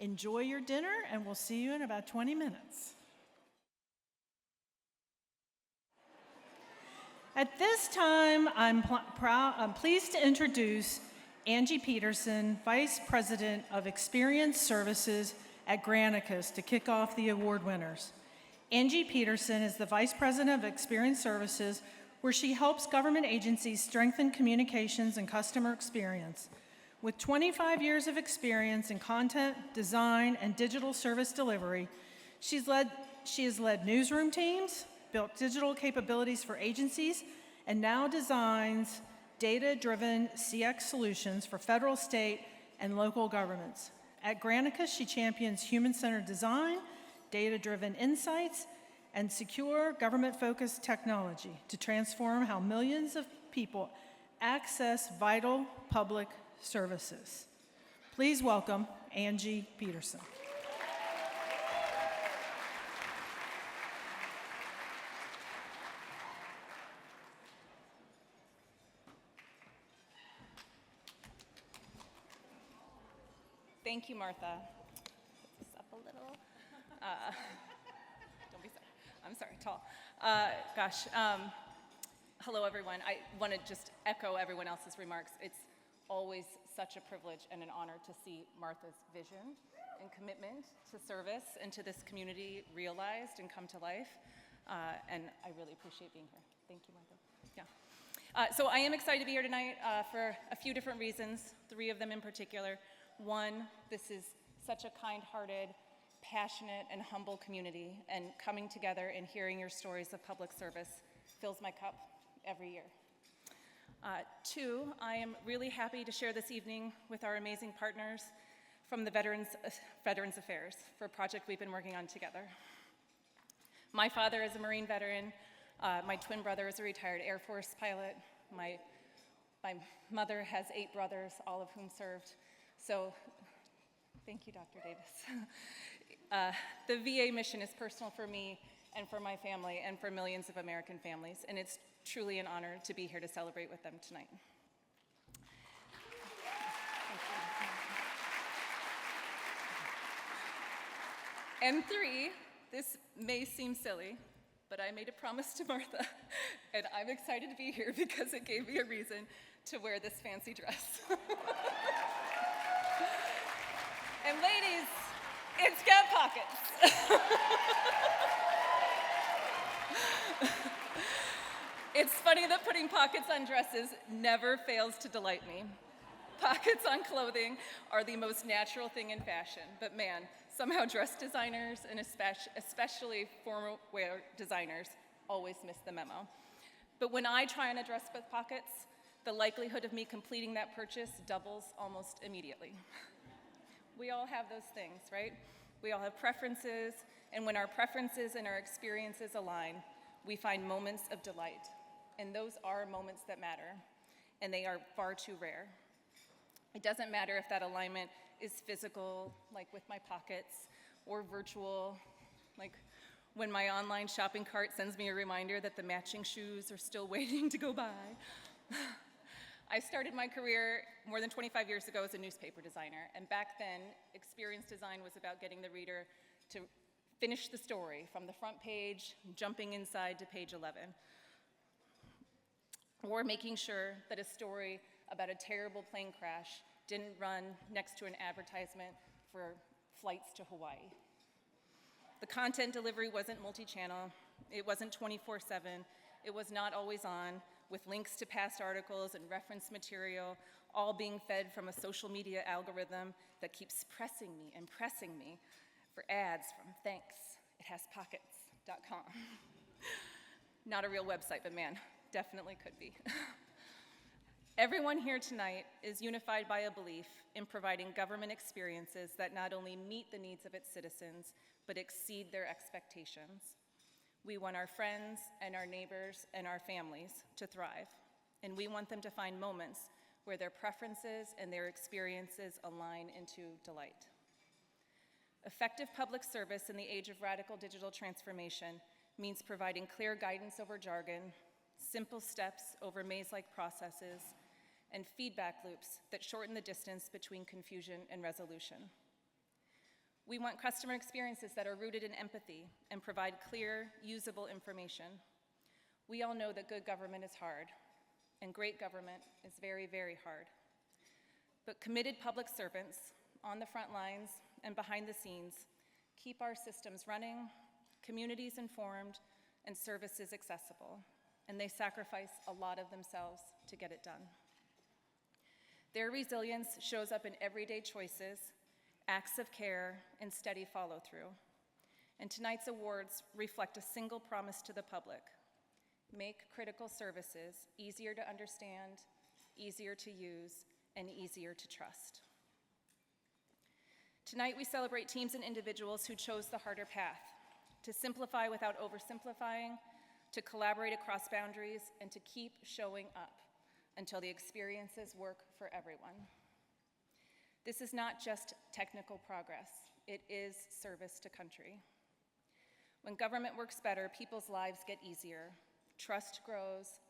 enjoy your dinner, and we'll see you in about 20 minutes. At this time, I'm pleased to introduce Angy Peterson, Vice President of Experience Services at Granicus, to kick off the award winners. Angy Peterson is the Vice President of Experience Services, where she helps government agencies strengthen communications and customer experience. With 25 years of experience in content, design, and digital service delivery, she has led newsroom teams, built digital capabilities for agencies, and now designs data-driven CX solutions for federal, state, and local governments. At Granicus, she champions human-centered design, data-driven insights, and secure government-focused technology to transform how millions of people access vital public services. Please welcome Angy Peterson. Thank you, Martha. Put this up a little. Don't be sorry. I'm sorry, tall. Hello, everyone. I want to just echo everyone else's remarks. It's always such a privilege and an honor to see Martha's vision and commitment to service and to this community realized and come to life. And I really appreciate being here. Thank you, Martha. Yeah. So I am excited to be here tonight for a few different reasons, 3 of them in particular. One, this is such a kind-hearted, passionate, and humble community, and coming together and hearing your stories of public service fills my cup every year. 2, I am really happy to share this evening with our amazing partners from the Veterans Affairs for a project we've been working on together. My father is a Marine veteran. My twin brother is a retired Air Force pilot. My mother has 8 brothers, all of whom served. So, thank you, Dr. Davis. The VA mission is personal for me and for my family and for millions of American families, and it's truly an honor to be here to celebrate with them tonight. And 3, this may seem silly, but I made a promise to Martha, and I'm excited to be here because it gave me a reason to wear this fancy dress. And ladies, it's got pockets. It's funny that putting pockets on dresses never fails to delight me. Pockets on clothing are the most natural thing in fashion, but man, somehow dress designers, and especially formal wear designers, always miss the memo. But when I try on a dress with pockets, the likelihood of me completing that purchase doubles almost immediately. We all have those things, right? We all have preferences, and when our preferences and our experiences align, we find moments of delight. And those are moments that matter, and they are far too rare. It doesn't matter if that alignment is physical, like with my pockets, or virtual, like when my online shopping cart sends me a reminder that the matching shoes are still waiting to go by. I started my career more than 25 years ago as a newspaper designer, and back then, experience design was about getting the reader to finish the story from the front page, jumping inside to page 11, or making sure that a story about a terrible plane crash didn't run next to an advertisement for flights to Hawaii. The content delivery wasn't multi-channel, it wasn't 24/7, it was not always on, with links to past articles and reference material, all being fed from a social media algorithm that keeps pressing me for ads from thanksithaspockets.com. Not a real website, but man, definitely could be. Everyone here tonight is unified by a belief in providing government experiences that not only meet the needs of its citizens, but exceed their expectations. We want our friends and our neighbors and our families to thrive, and we want them to find moments where their preferences and their experiences align into delight. Effective public service in the age of radical digital transformation means providing clear guidance over jargon, simple steps over maze-like processes, and feedback loops that shorten the distance between confusion and resolution. We want customer experiences that are rooted in empathy and provide clear, usable information. We all know that good government is hard, and great government is very, very hard. But committed public servants on the front lines and behind the scenes keep our systems running, communities informed, and services accessible, and they sacrifice a lot of themselves to get it done. Their resilience shows up in everyday choices, acts of care, and steady follow-through. And tonight's awards reflect a single promise to the public: make critical services easier to understand, easier to use, and easier to trust. Tonight we celebrate teams and individuals who chose the harder path, to simplify without oversimplifying, to collaborate across boundaries, and to keep showing up until the experiences work for everyone. This is not just technical progress, it is service to country. When government works better, people's lives get easier, trust grows,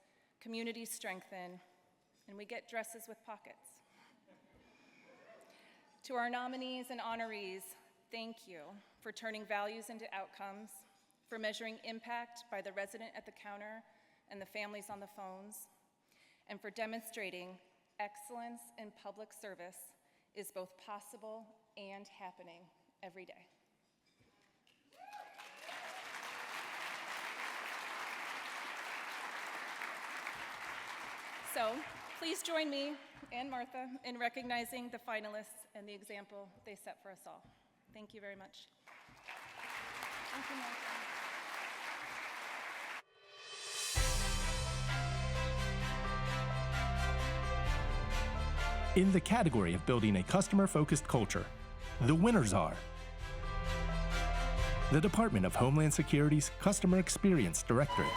communities strengthen, and we get dresses with pockets. To our nominees and honorees, thank you for turning values into outcomes, for measuring impact by the resident at the counter and the families on the phones, and for demonstrating excellence in public service is both possible and happening every day. So please join me and Martha in recognizing the finalists and the example they set for us all. Thank you very much. Thank you, Martha. In the category of building a customer-focused culture, the winners are the Department of Homeland Security's Customer Experience Directorate,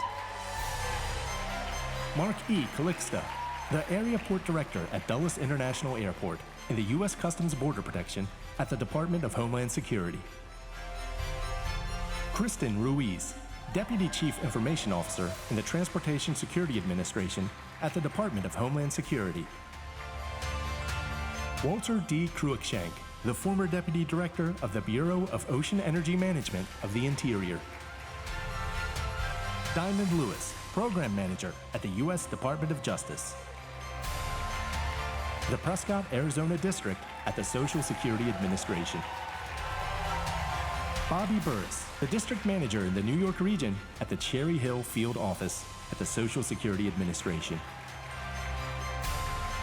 Mark E. Calixta, the Area Port Director at Dulles International Airport in the U.S. Customs Border Protection at the Department of Homeland Security, Kristen Ruiz, Deputy Chief Information Officer in the Transportation Security Administration at the Department of Homeland Security, Walter D. Cruikshank, the former Deputy Director of the Bureau of Ocean Energy Management of the Interior, Diamond Lewis, Program Manager at the U.S. Department of Justice, the Prescott, Arizona District at the Social Security Administration, Bobby Burris, the District Manager in the New York region at the Cherry Hill Field Office at the Social Security Administration,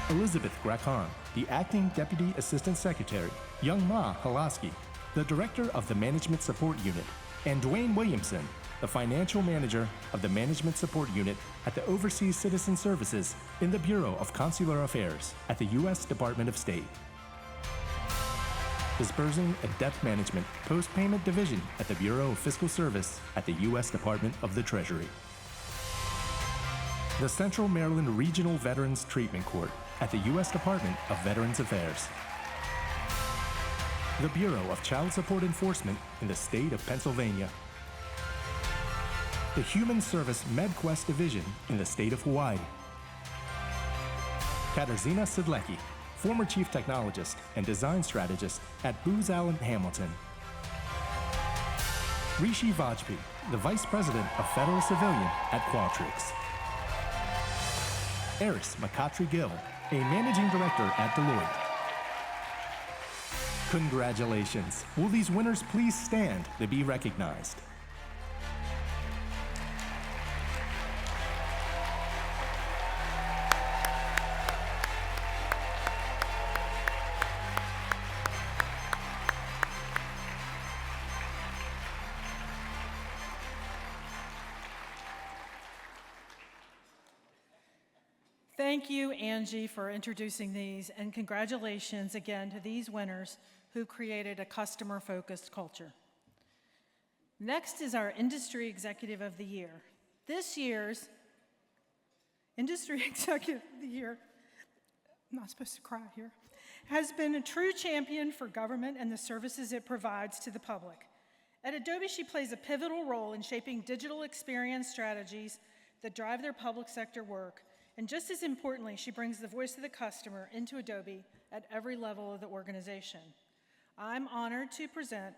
Elizabeth Gracon, the Acting Deputy Assistant Secretary, Young Ma Halaski, the Director of the Management Support Unit, and Dwayne Williamson, the Financial Manager of the Management Support Unit at the Overseas Citizen Services in the Bureau of Consular Affairs at the U.S. Department of State. Disbursing and Debt Management Post-Payment Division at the Bureau of Fiscal Service at the U.S. Department of the Treasury. The Central Maryland Regional Veterans Treatment Court at the U.S. Department of Veterans Affairs. The Bureau of Child Support Enforcement in the state of Pennsylvania. The Human Service MedQuest Division in the state of Hawaii. Katarzyna Sidlecki, former Chief Technologist and Design Strategist at Booz Allen Hamilton. Rishi Vajpayee, the Vice President of Federal Civilian at Qualtrics. Eris McCautry Gill, a Managing Director at Deloitte. Congratulations. Will these winners please stand to be recognized? Thank you, Angie, for introducing these, and congratulations again to these winners who created a customer-focused culture. Next is our Industry Executive of the Year. This year's Industry Executive of the Year, I'm not supposed to cry here, has been a true champion for government and the services it provides to the public. At Adobe, she plays a pivotal role in shaping digital experience strategies that drive their public sector work. And just as importantly, she brings the voice of the customer into Adobe at every level of the organization. I'm honored to present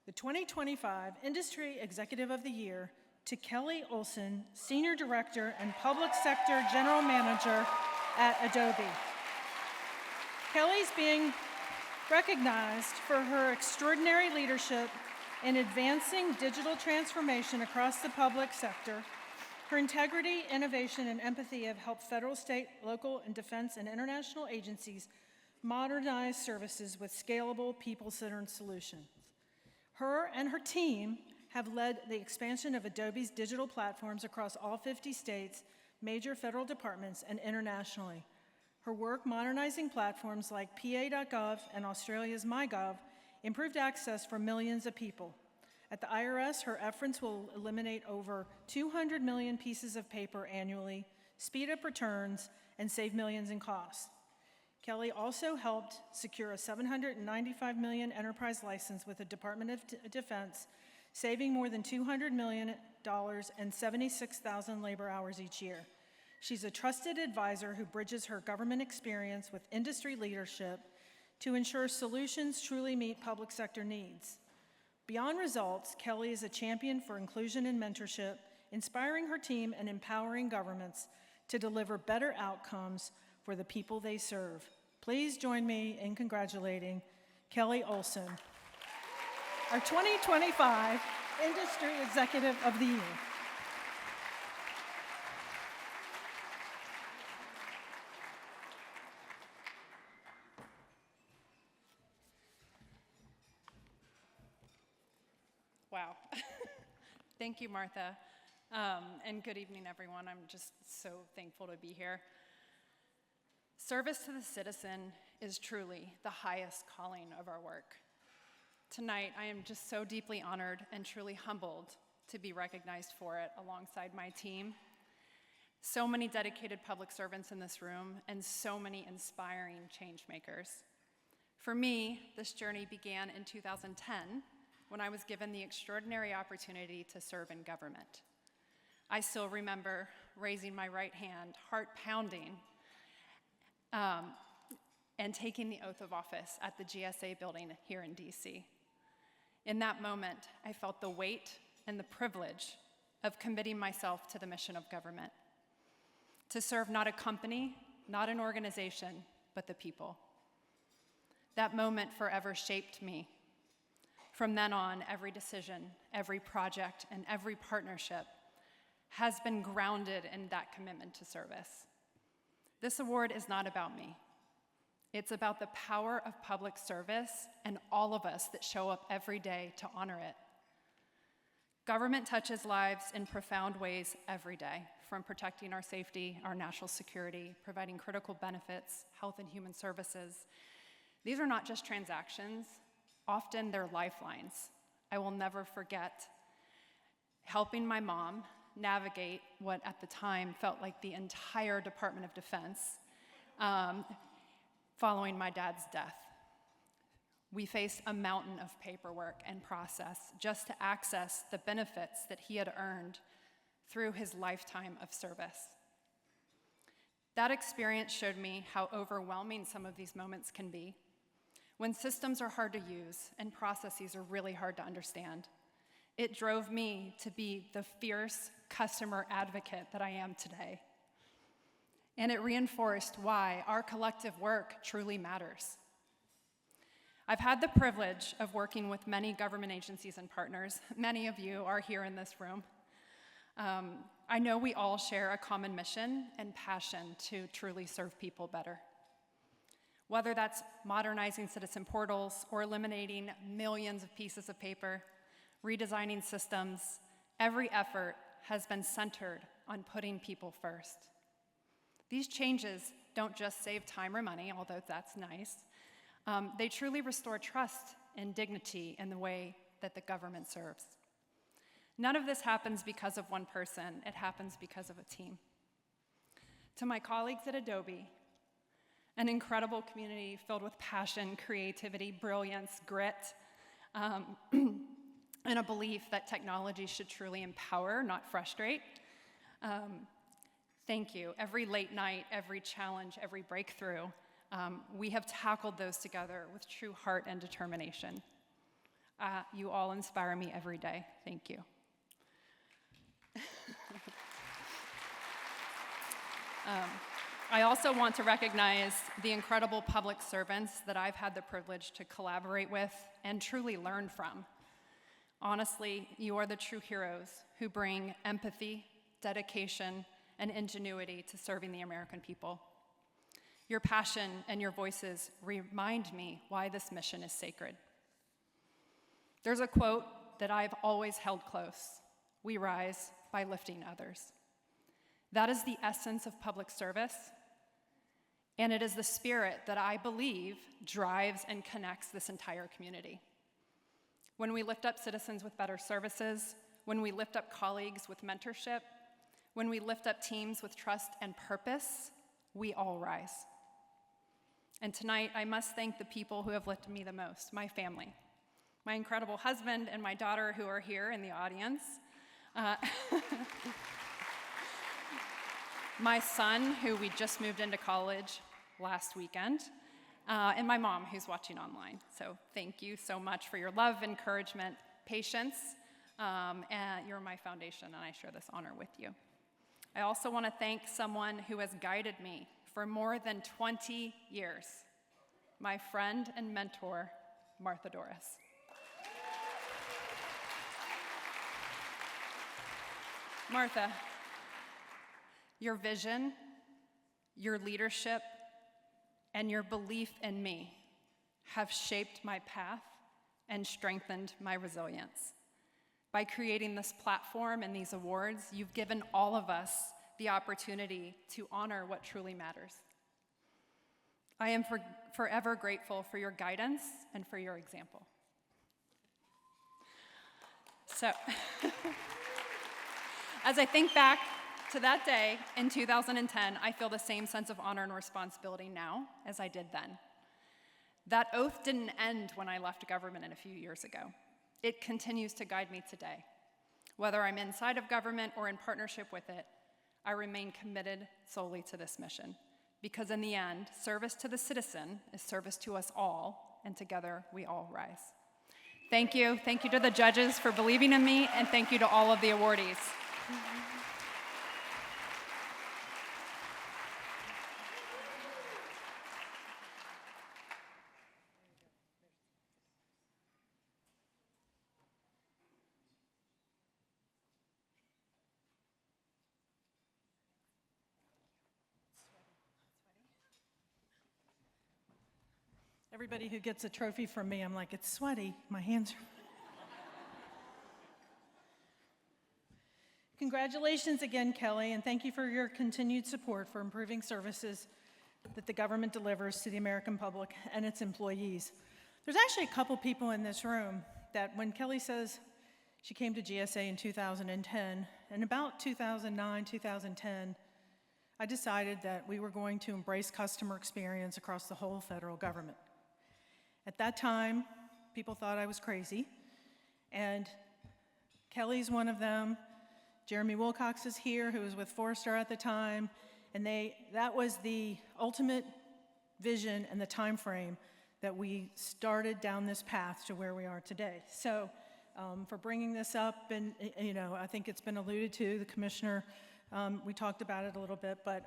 the 2025 Industry Executive of the Year to Kelly Olson, Senior Director and Public Sector General Manager at Adobe. Kelly's being recognized for her extraordinary leadership in advancing digital transformation across the public sector. Her integrity, innovation, and empathy have helped federal, state, local, and defense and international agencies modernize services with scalable, people-centered solutions. Her and her team have led the expansion of Adobe's digital platforms across all 50 states, major federal departments, and internationally. Her work modernizing platforms like PA.gov and Australia's MyGov improved access for millions of people. At the IRS, her efforts will eliminate over 200 million pieces of paper annually, speed up returns, and save millions in costs. Kelly also helped secure a $795 million enterprise license with the Department of Defense, saving more than $200 million and 76,000 labor hours each year. She's a trusted advisor who bridges her government experience with industry leadership to ensure solutions truly meet public sector needs. Beyond results, Kelly is a champion for inclusion and mentorship, inspiring her team and empowering governments to deliver better outcomes for the people they serve. Please join me in congratulating Kelly Olson, our 2025 Industry Executive of the Year. Wow. Thank you, Martha. And good evening, everyone. I'm just so thankful to be here. Service to the citizen is truly the highest calling of our work. Tonight, I am just so deeply honored and truly humbled to be recognized for it alongside my team. So many dedicated public servants in this room and so many inspiring change makers. For me, this journey began in 2010 when I was given the extraordinary opportunity to serve in government. I still remember raising my right hand, heart pounding, and taking the oath of office at the GSA building here in DC. In that moment, I felt the weight and the privilege of committing myself to the mission of government, to serve not a company, not an organization, but the people. That moment forever shaped me. From then on, every decision, every project, and every partnership has been grounded in that commitment to service. This award is not about me. It's about the power of public service and all of us that show up every day to honor it. Government touches lives in profound ways every day, from protecting our safety, our national security, providing critical benefits, health and human services. These are not just transactions. Often they're lifelines. I will never forget helping my mom navigate what at the time felt like the entire Department of Defense following my dad's death. We faced a mountain of paperwork and process just to access the benefits that he had earned through his lifetime of service. That experience showed me how overwhelming some of these moments can be. When systems are hard to use and processes are really hard to understand, it drove me to be the fierce customer advocate that I am today. And it reinforced why our collective work truly matters. I've had the privilege of working with many government agencies and partners. Many of you are here in this room. I know we all share a common mission and passion to truly serve people better. Whether that's modernizing citizen portals or eliminating millions of pieces of paper, redesigning systems, every effort has been centered on putting people first. These changes don't just save time or money, although that's nice. They truly restore trust and dignity in the way that the government serves. None of this happens because of one person. It happens because of a team. To my colleagues at Adobe, an incredible community filled with passion, creativity, brilliance, grit, and a belief that technology should truly empower, not frustrate. Thank you. Every late night, every challenge, every breakthrough, we have tackled those together with true heart and determination. You all inspire me every day. Thank you. I also want to recognize the incredible public servants that I've had the privilege to collaborate with and truly learn from. Honestly, you are the true heroes who bring empathy, dedication, and ingenuity to serving the American people. Your passion and your voices remind me why this mission is sacred. There's a quote that I've always held close: "We rise by lifting others." That is the essence of public service, and it is the spirit that I believe drives and connects this entire community. When we lift up citizens with better services, when we lift up colleagues with mentorship, when we lift up teams with trust and purpose, we all rise. And tonight, I must thank the people who have lifted me the most: my family, my incredible husband and my daughter who are here in the audience, my son, who we just moved into college last weekend, and my mom, who's watching online. So thank you so much for your love, encouragement, patience, and you're my foundation, and I share this honor with you. I also want to thank someone who has guided me for more than 20 years, my friend and mentor, Martha Dorris. Martha, your vision, your leadership, and your belief in me have shaped my path and strengthened my resilience. By creating this platform and these awards, you've given all of us the opportunity to honor what truly matters. I am forever grateful for your guidance and for your example. So, as I think back to that day in 2010, I feel the same sense of honor and responsibility now as I did then. That oath didn't end when I left government a few years ago. It continues to guide me today. Whether I'm inside of government or in partnership with it, I remain committed solely to this mission. Because in the end, service to the citizen is service to us all, and together we all rise. Thank you. Thank you to the judges for believing in me, and thank you to all of the awardees. Everybody who gets a trophy from me, I'm like, it's sweaty. My hands are... Congratulations again, Kelly, and thank you for your continued support for improving services that the government delivers to the American public and its employees. There's actually a couple people in this room that when Kelly says she came to GSA in 2010, in about 2009, 2010, I decided that we were going to embrace customer experience across the whole federal government. At that time, people thought I was crazy, and Kelly's one of them. Jeremy Wilcox is here, who was with Forrester at the time, and that was the ultimate vision and the time frame that we started down this path to where we are today. So for bringing this up, and I think it's been alluded to, the commissioner, we talked about it a little bit, but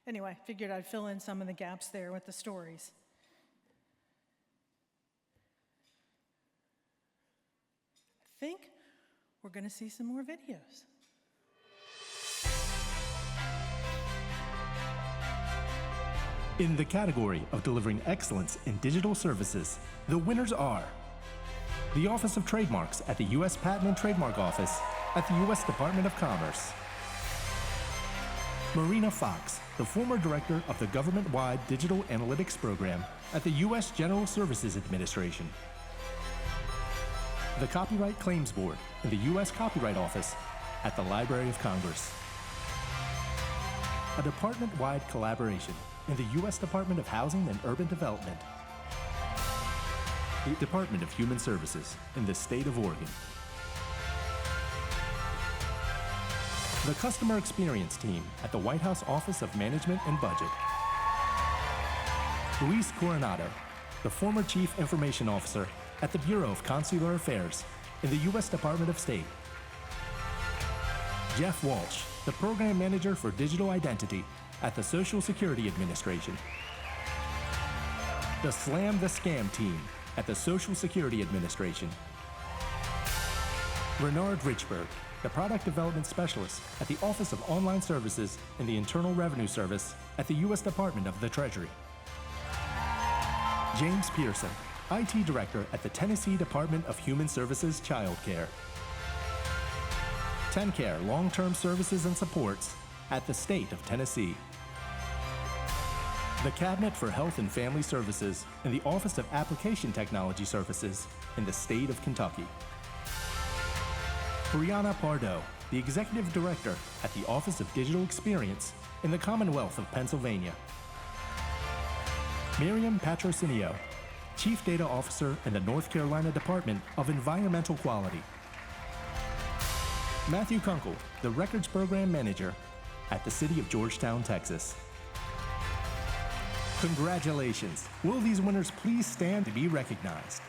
anyway, figured I'd fill in some of the gaps there with the stories. I think we're going to see some more videos. In the category of delivering excellence in digital services, the winners are the Office of Trademarks at the U.S. Patent and Trademark Office at the U.S. Department of Commerce. Marina Fox, the former director of the government-wide Digital Analytics Program at the U.S. General Services Administration. The Copyright Claims Board in the U.S. Copyright Office at the Library of Congress. A department-wide collaboration in the U.S. Department of Housing and Urban Development. The Department of Human Services in the state of Oregon. The Customer Experience Team at the White House Office of Management and Budget. Luis Coronado, the former Chief Information Officer at the Bureau of Consular Affairs in the U.S. Department of State. Jeff Walsh, the Program Manager for Digital Identity at the Social Security Administration. The Slam the Scam Team at the Social Security Administration. Bernard Richburg, the Product Development Specialist at the Office of Online Services in the Internal Revenue Service at the U.S. Department of the Treasury. James Pearson, IT Director at the Tennessee Department of Human Services Child Care. TennCare Long-Term Services and Supports at the State of Tennessee. The Cabinet for Health and Family Services in the Office of Application Technology Services in the State of Kentucky. Brianna Pardo, the Executive Director at the Office of Digital Experience in the Commonwealth of Pennsylvania. Miriam Patrocinio, Chief Data Officer in the North Carolina Department of Environmental Quality. Mathew Kunkel, the Records Program Manager at the City of Georgetown, Texas. Congratulations. Will these winners please stand to be recognized?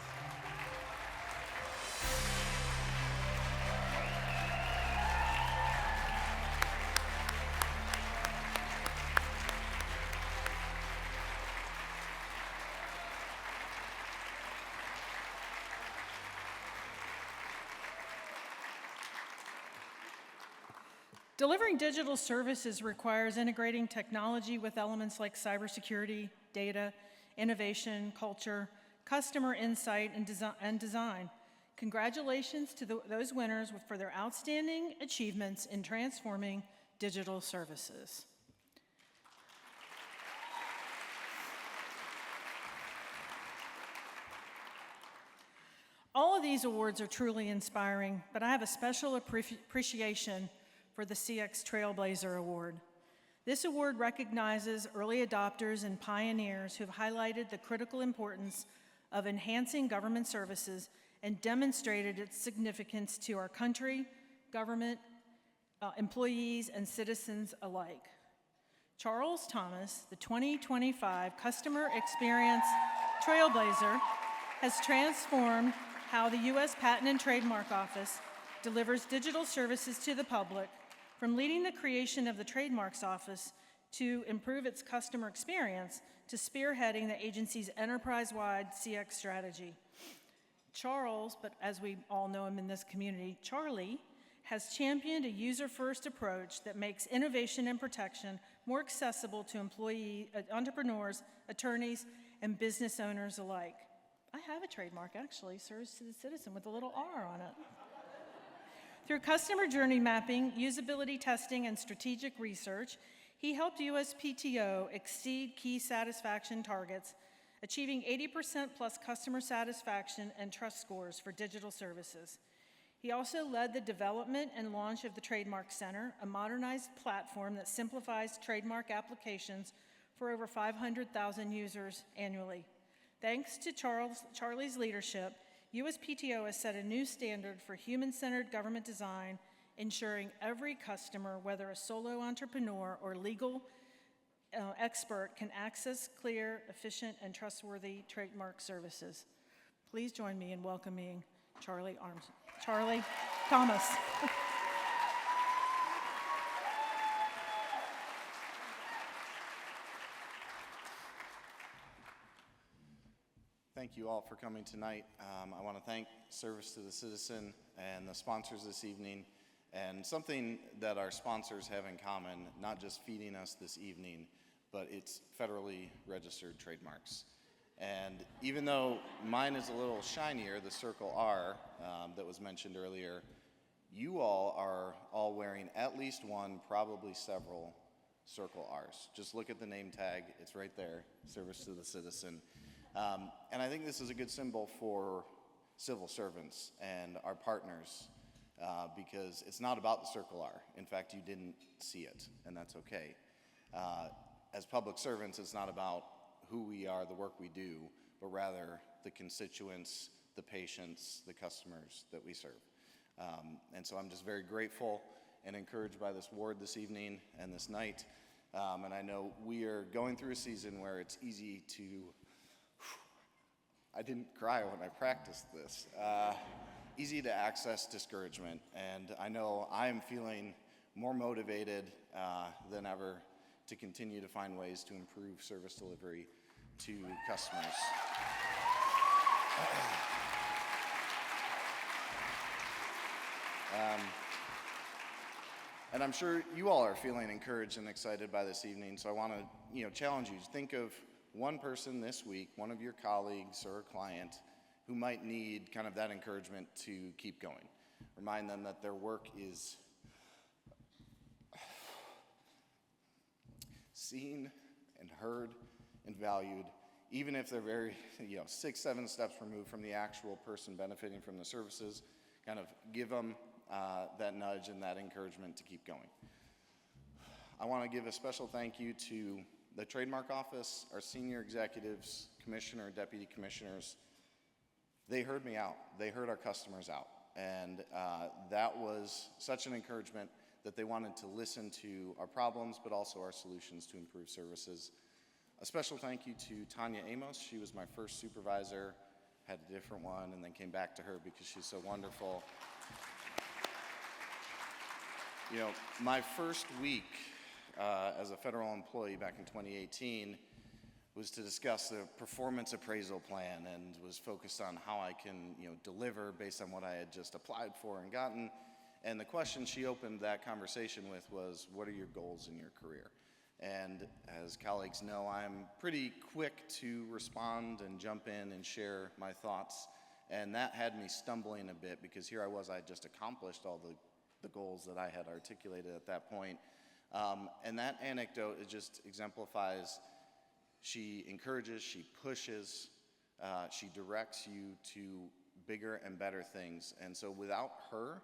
Delivering digital services requires integrating technology with elements like cybersecurity, data, innovation, culture, customer insight, and design. Congratulations to those winners for their outstanding achievements in transforming digital services. All of these awards are truly inspiring, but I have a special appreciation for the CX Trailblazer Award. This award recognizes early adopters and pioneers who have highlighted the critical importance of enhancing government services and demonstrated its significance to our country, government, employees, and citizens alike. Charles Thomas, the 2025 Customer Experience Trailblazer, has transformed how the U.S. Patent and Trademark Office delivers digital services to the public, from leading the creation of the Trademarks Office to improve its customer experience to spearheading the agency's enterprise-wide CX strategy. Charles, but as we all know him in this community, Charlie, has championed a user-first approach that makes innovation and protection more accessible to entrepreneurs, attorneys, and business owners alike. I have a trademark, actually, serves to the citizen with a little R on it. Through customer journey mapping, usability testing, and strategic research, he helped USPTO exceed key satisfaction targets, achieving 80% plus customer satisfaction and trust scores for digital services. He also led the development and launch of the Trademark Center, a modernized platform that simplifies trademark applications for over 500,000 users annually. Thanks to Charlie's leadership, USPTO has set a new standard for human-centered government design, ensuring every customer, whether a solo entrepreneur or legal expert, can access clear, efficient, and trustworthy trademark services. Please join me in welcoming Charlie Thomas. Thank you all for coming tonight. I want to thank Service to the Citizen and the sponsors this evening, and something that our sponsors have in common, not just feeding us this evening, but it's federally registered trademarks. And even though mine is a little shinier, the Circle R that was mentioned earlier, you all are all wearing at least one, probably several Circle Rs. Just look at the name tag, it's right there, Service to the Citizen. And I think this is a good symbol for civil servants and our partners because it's not about the Circle R. In fact, you didn't see it, and that's okay. As public servants, it's not about who we are, the work we do, but rather the constituents, the patients, the customers that we serve. And so I'm just very grateful and encouraged by this award this evening and this night. And I know we are going through a season where it's easy to I didn't cry when I practiced this. Easy to access discouragement, and I know I am feeling more motivated than ever to continue to find ways to improve service delivery to customers. And I'm sure you all are feeling encouraged and excited by this evening, so I want to challenge you to think of one person this week, one of your colleagues or a client who might need kind of that encouragement to keep going. Remind them that their work is seen and heard and valued, even if they're very, 6-7 steps removed from the actual person benefiting from the services. Kind of give them that nudge and that encouragement to keep going. I want to give a special thank you to the Trademark Office, our senior executives, commissioner, deputy commissioners. They heard me out. They heard our customers out. And that was such an encouragement that they wanted to listen to our problems, but also our solutions to improve services. A special thank you to Tanya Amos. She was my first supervisor, had a different one, and then came back to her because she's so wonderful. My first week as a federal employee back in 2018 was to discuss the performance appraisal plan and was focused on how I can deliver based on what I had just applied for and gotten. And the question she opened that conversation with was, what are your goals in your career? And as colleagues know, I'm pretty quick to respond and jump in and share my thoughts. And that had me stumbling a bit because here I was, I had just accomplished all the goals that I had articulated at that point. And that anecdote, it just exemplifies, she encourages, she pushes, she directs you to bigger and better things. And so without her,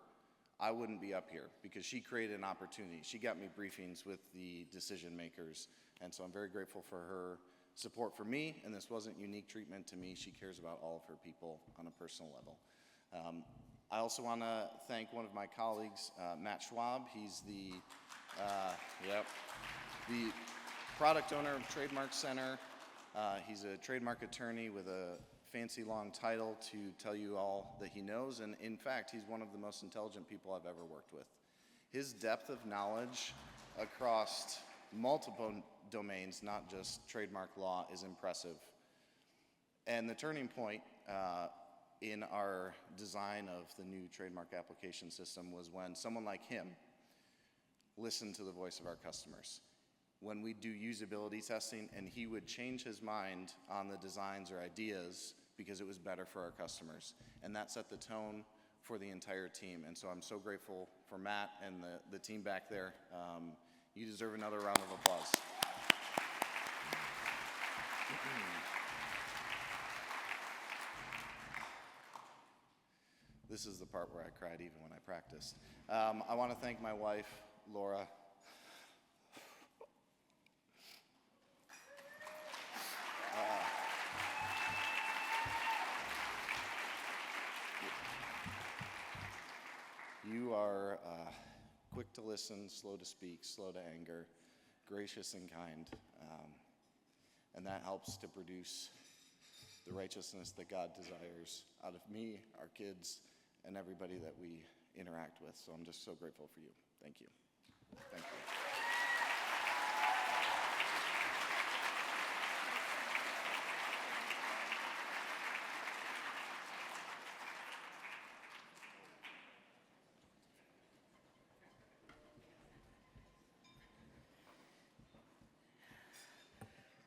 I wouldn't be up here because she created an opportunity. She got me briefings with the decision makers. And so I'm very grateful for her support for me. And this wasn't unique treatment to me. She cares about all of her people on a personal level. I also want to thank one of my colleagues, Matt Schwab. He's the product owner of Trademarks Center. He's a trademark attorney with a fancy long title to tell you all that he knows, and in fact, he's one of the most intelligent people I've ever worked with. His depth of knowledge across multiple domains, not just trademark law, is impressive. And the turning point in our design of the new trademark application system was when someone like him listened to the voice of our customers. When we do usability testing, and he would change his mind on the designs or ideas because it was better for our customers. And that set the tone for the entire team. And so I'm so grateful for Matt and the team back there. You deserve another round of applause. This is the part where I cried even when I practiced. I want to thank my wife, Laura. You are quick to listen, slow to speak, slow to anger, gracious and kind, and that helps to produce the righteousness that God desires out of me, our kids, and everybody that we interact with. So I'm just so grateful for you. Thank you. Thank you.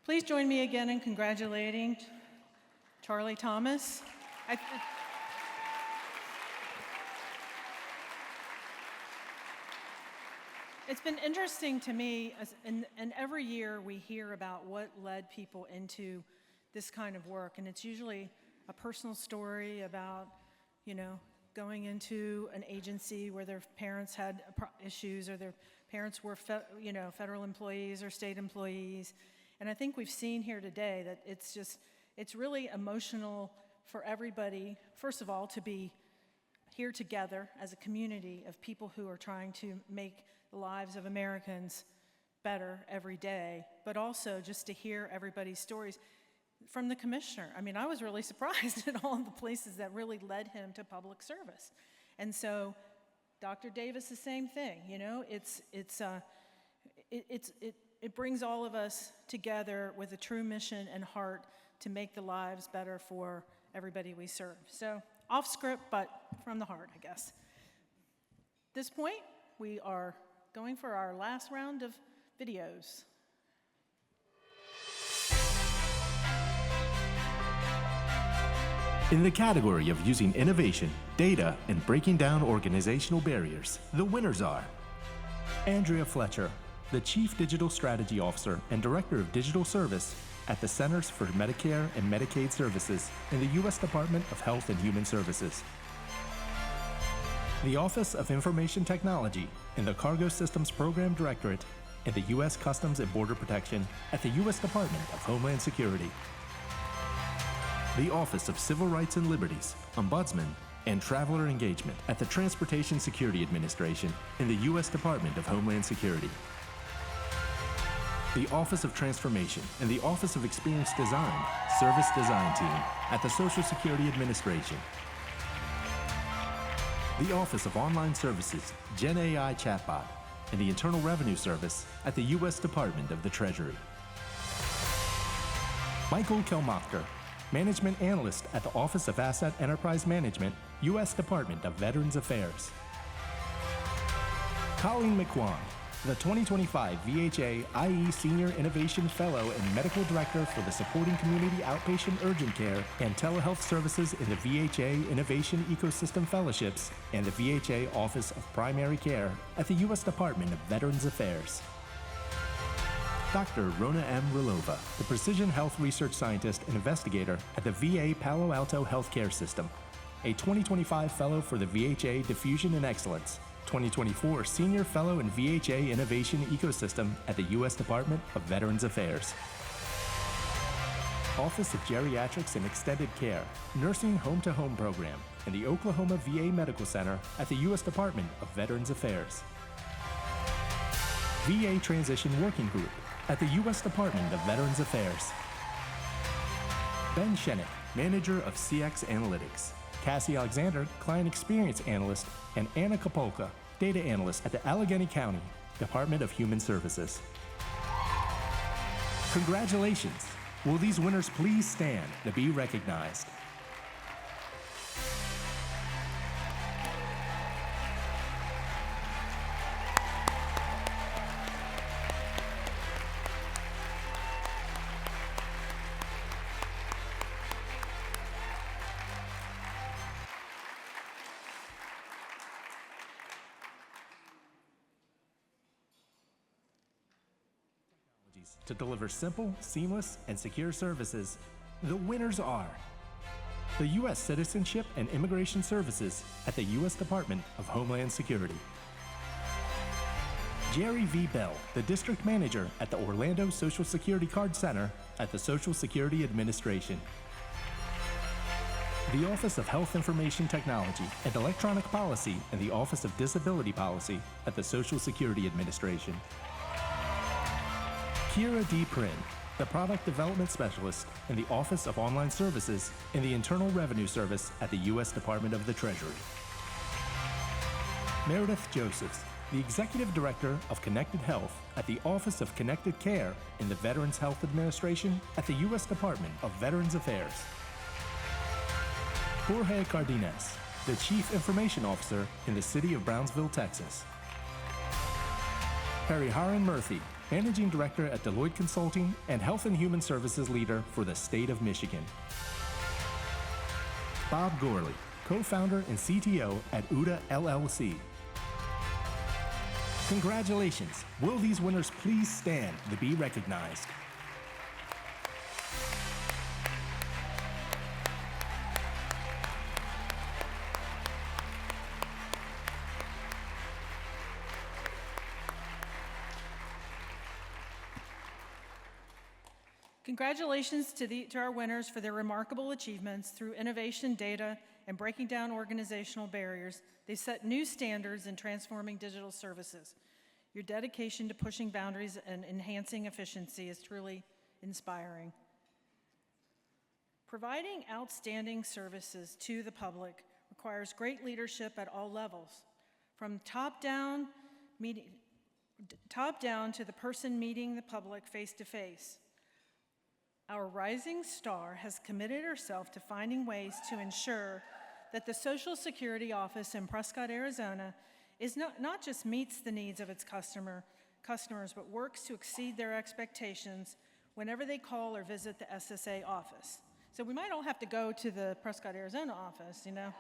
Please join me again in congratulating Charlie Thomas. It's been interesting to me, and every year we hear about what led people into this kind of work, and it's usually a personal story about, going into an agency where their parents had issues, or their parents were, federal employees or state employees. And I think we've seen here today that it's really emotional for everybody, first of all, to be here together as a community of people who are trying to make the lives of Americans better every day, but also just to hear everybody's stories from the commissioner. I mean, I was really surprised at all the places that really led him to public service. And so Dr. Davis, the same thing, it brings all of us together with a true mission and heart to make the lives better for everybody we serve. So off script, but from the heart, I guess. At this point, we are going for our last round of videos. In the category of using innovation, data, and breaking down organizational barriers, the winners are Andrea Fletcher, the Chief Digital Strategy Officer and Director of Digital Service at the Centers for Medicare and Medicaid Services in the U.S. Department of Health and Human Services. The Office of Information Technology in the Cargo Systems Program Directorate in the U.S. Customs and Border Protection at the U.S. Department of Homeland Security. The Office of Civil Rights and Liberties, Ombudsman, and Traveler Engagement at the Transportation Security Administration in the U.S. Department of Homeland Security. The Office of Transformation and the Office of Experience Design, Service Design Team at the Social Security Administration. The Office of Online Services, Gen AI Chatbot, and the Internal Revenue Service at the U.S. Department of the Treasury. Michael Kelmacher, Management Analyst at the Office of Asset Enterprise Management, U.S. Department of Veterans Affairs. Colleen McQuan, the 2025 VHA IE Senior Innovation Fellow and Medical Director for the Supporting Community Outpatient Urgent Care and Telehealth Services in the VHA Innovation Ecosystem Fellowships and the VHA Office of Primary Care at the U.S. Department of Veterans Affairs. Dr. Rona M. Rilova, the Precision Health Research Scientist and Investigator at the VA Palo Alto Healthcare System, a 2025 Fellow for the VHA Diffusion and Excellence, 2024 Senior Fellow in VHA Innovation Ecosystem at the U.S. Department of Veterans Affairs. Office of Geriatrics and Extended Care, Nursing Home-to-Home Program in the Oklahoma VA Medical Center at the U.S. Department of Veterans Affairs. VA Transition Working Group at the U.S. Department of Veterans Affairs. Ben Shenick, Manager of CX Analytics. Cassie Alexander, Client Experience Analyst, and Anna Kapolka, Data Analyst at the Allegheny County Department of Human Services. Congratulations! Will these winners please stand to be recognized? To deliver simple, seamless, and secure services, the winners are the U.S. Citizenship and Immigration Services at the U.S. Department of Homeland Security. Jerry V. Bell, the District Manager at the Orlando Social Security Card Center at the Social Security Administration. The Office of Health Information Technology and Electronic Policy and the Office of Disability Policy at the Social Security Administration. Kira D. Prin, the Product Development Specialist in the Office of Online Services in the Internal Revenue Service at the U.S. Department of the Treasury. Meredith Josephs, the Executive Director of Connected Health at the Office of Connected Care in the Veterans Health Administration at the U.S. Department of Veterans Affairs. Jorge Cardenas, the Chief Information Officer in the City of Brownsville, Texas. Hariharan Murthy, Managing Director at Deloitte Consulting and Health and Human Services Leader for the State of Michigan. Bob Gorley, Co-Founder and CTO at UDA LLC. Congratulations. Will these winners please stand to be recognized? Congratulations to our winners for their remarkable achievements through innovation, data, and breaking down organizational barriers. They set new standards in transforming digital services. Your dedication to pushing boundaries and enhancing efficiency is truly inspiring. Providing outstanding services to the public requires great leadership at all levels, from top down to the person meeting the public face to face. Our rising star has committed herself to finding ways to ensure that the Social Security office in Prescott, Arizona is not just meets the needs of its customers, but works to exceed their expectations whenever they call or visit the SSA office. So we might all have to go to the Prescott, Arizona office, you know.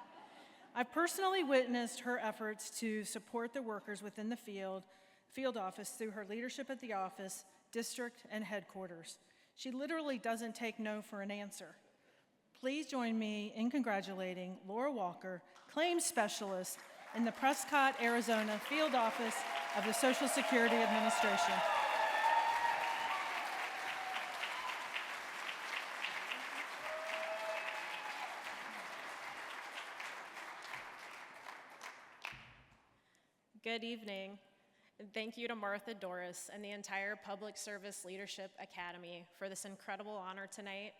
I've personally witnessed her efforts to support the workers within the field office through her leadership at the office, district, and headquarters. She literally doesn't take no for an answer. Please join me in congratulating Laura Walker, Claims Specialist in the Prescott, Arizona Field Office of the Social Security Administration. Good evening, and thank you to Martha Dorris and the entire Public Service Leadership Academy for this incredible honor tonight.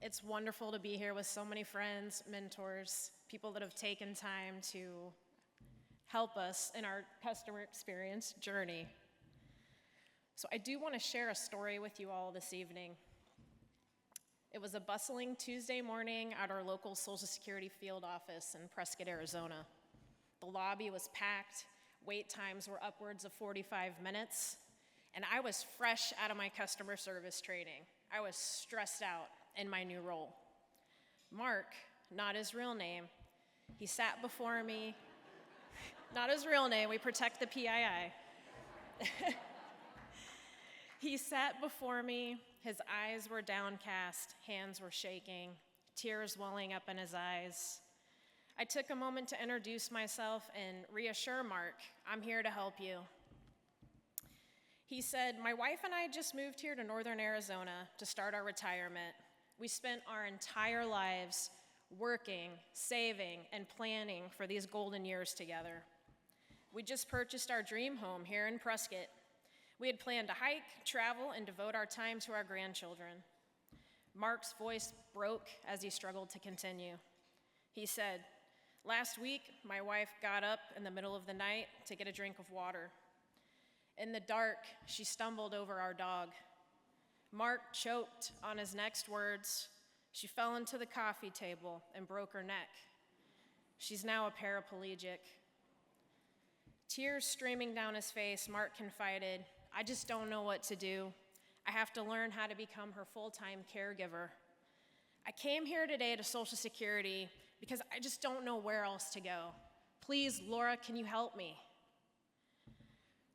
It's wonderful to be here with so many friends, mentors, people that have taken time to help us in our customer experience journey. So I do want to share a story with you all this evening. It was a bustling Tuesday morning at our local Social Security field office in Prescott, Arizona. The lobby was packed. Wait times were upwards of 45 minutes, and I was fresh out of my customer service training. I was stressed out in my new role. Mark, not his real name, he sat before me, not his real name, we protect the PII. He sat before me, his eyes were downcast, hands were shaking, tears welling up in his eyes. I took a moment to introduce myself and reassure Mark, I'm here to help you. He said, my wife and I just moved here to northern Arizona to start our retirement. We spent our entire lives working, saving, and planning for these golden years together. We just purchased our dream home here in Prescott. We had planned to hike, travel, and devote our time to our grandchildren. Mark's voice broke as he struggled to continue. He said, last week, my wife got up in the middle of the night to get a drink of water. In the dark, she stumbled over our dog. Mark choked on his next words. She fell into the coffee table and broke her neck. She's now a paraplegic. Tears streaming down his face, Mark confided, I just don't know what to do. I have to learn how to become her full-time caregiver. I came here today to Social Security because I just don't know where else to go. Please, Laura, can you help me?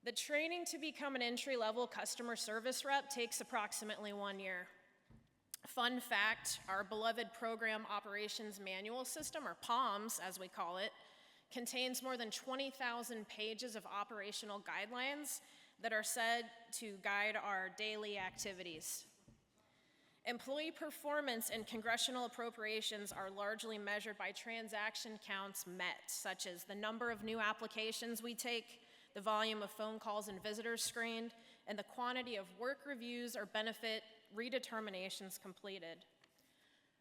The training to become an entry-level customer service rep takes approximately 1 year. Fun fact, our beloved Program Operations Manual System, or POMS as we call it, contains more than 20,000 pages of operational guidelines that are said to guide our daily activities. Employee performance and congressional appropriations are largely measured by transaction counts met, such as the number of new applications we take, the volume of phone calls and visitors screened, and the quantity of work reviews or benefit redeterminations completed.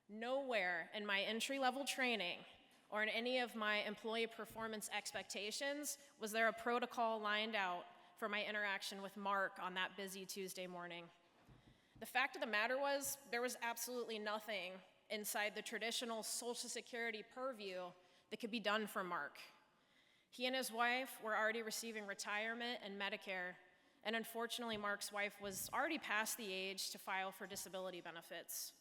Nowhere in my entry-level training or in any of my employee performance expectations was there a protocol lined out for my interaction with Mark on that busy Tuesday morning. The fact of the matter was, there was absolutely nothing inside the traditional Social Security purview that could be done for Mark. He and his wife were already receiving retirement and Medicare, and unfortunately, Mark's wife was already past the age to file for disability benefits.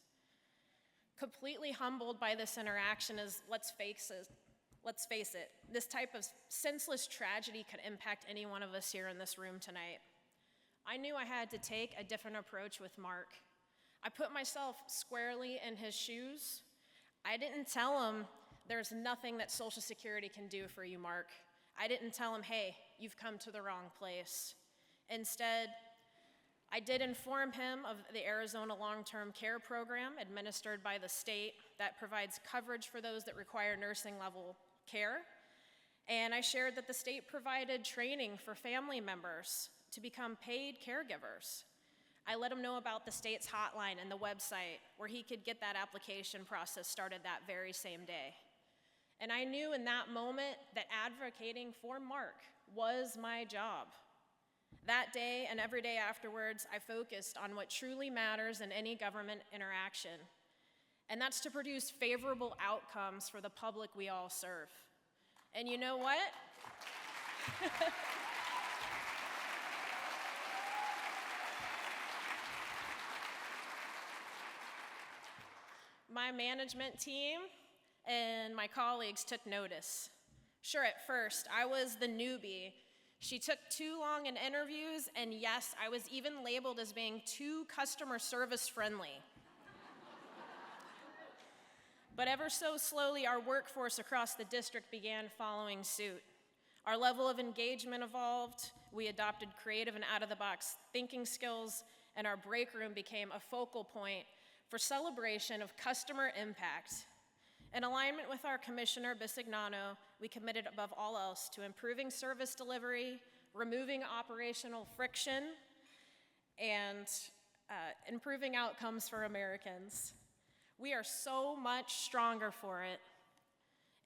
Completely humbled by this interaction as, let's face it, this type of senseless tragedy could impact any one of us here in this room tonight. I knew I had to take a different approach with Mark. I put myself squarely in his shoes. I didn't tell him, there's nothing that Social Security can do for you, Mark. I didn't tell him, hey, you've come to the wrong place. Instead, I did inform him of the Arizona Long-Term Care Program administered by the state that provides coverage for those that require nursing-level care. And I shared that the state provided training for family members to become paid caregivers. I let him know about the state's hotline and the website where he could get that application process started that very same day. And I knew in that moment that advocating for Mark was my job. That day and every day afterwards, I focused on what truly matters in any government interaction, and that's to produce favorable outcomes for the public we all serve. And you know what? My management team and my colleagues took notice. Sure, at first, I was the newbie. She took too long in interviews, and yes, I was even labeled as being too customer service friendly. But ever so slowly, our workforce across the district began following suit. Our level of engagement evolved, we adopted creative and out-of-the-box thinking skills, and our break room became a focal point for celebration of customer impact. In alignment with our commissioner, Bisignano, we committed above all else to improving service delivery, removing operational friction, and improving outcomes for Americans. We are so much stronger for it.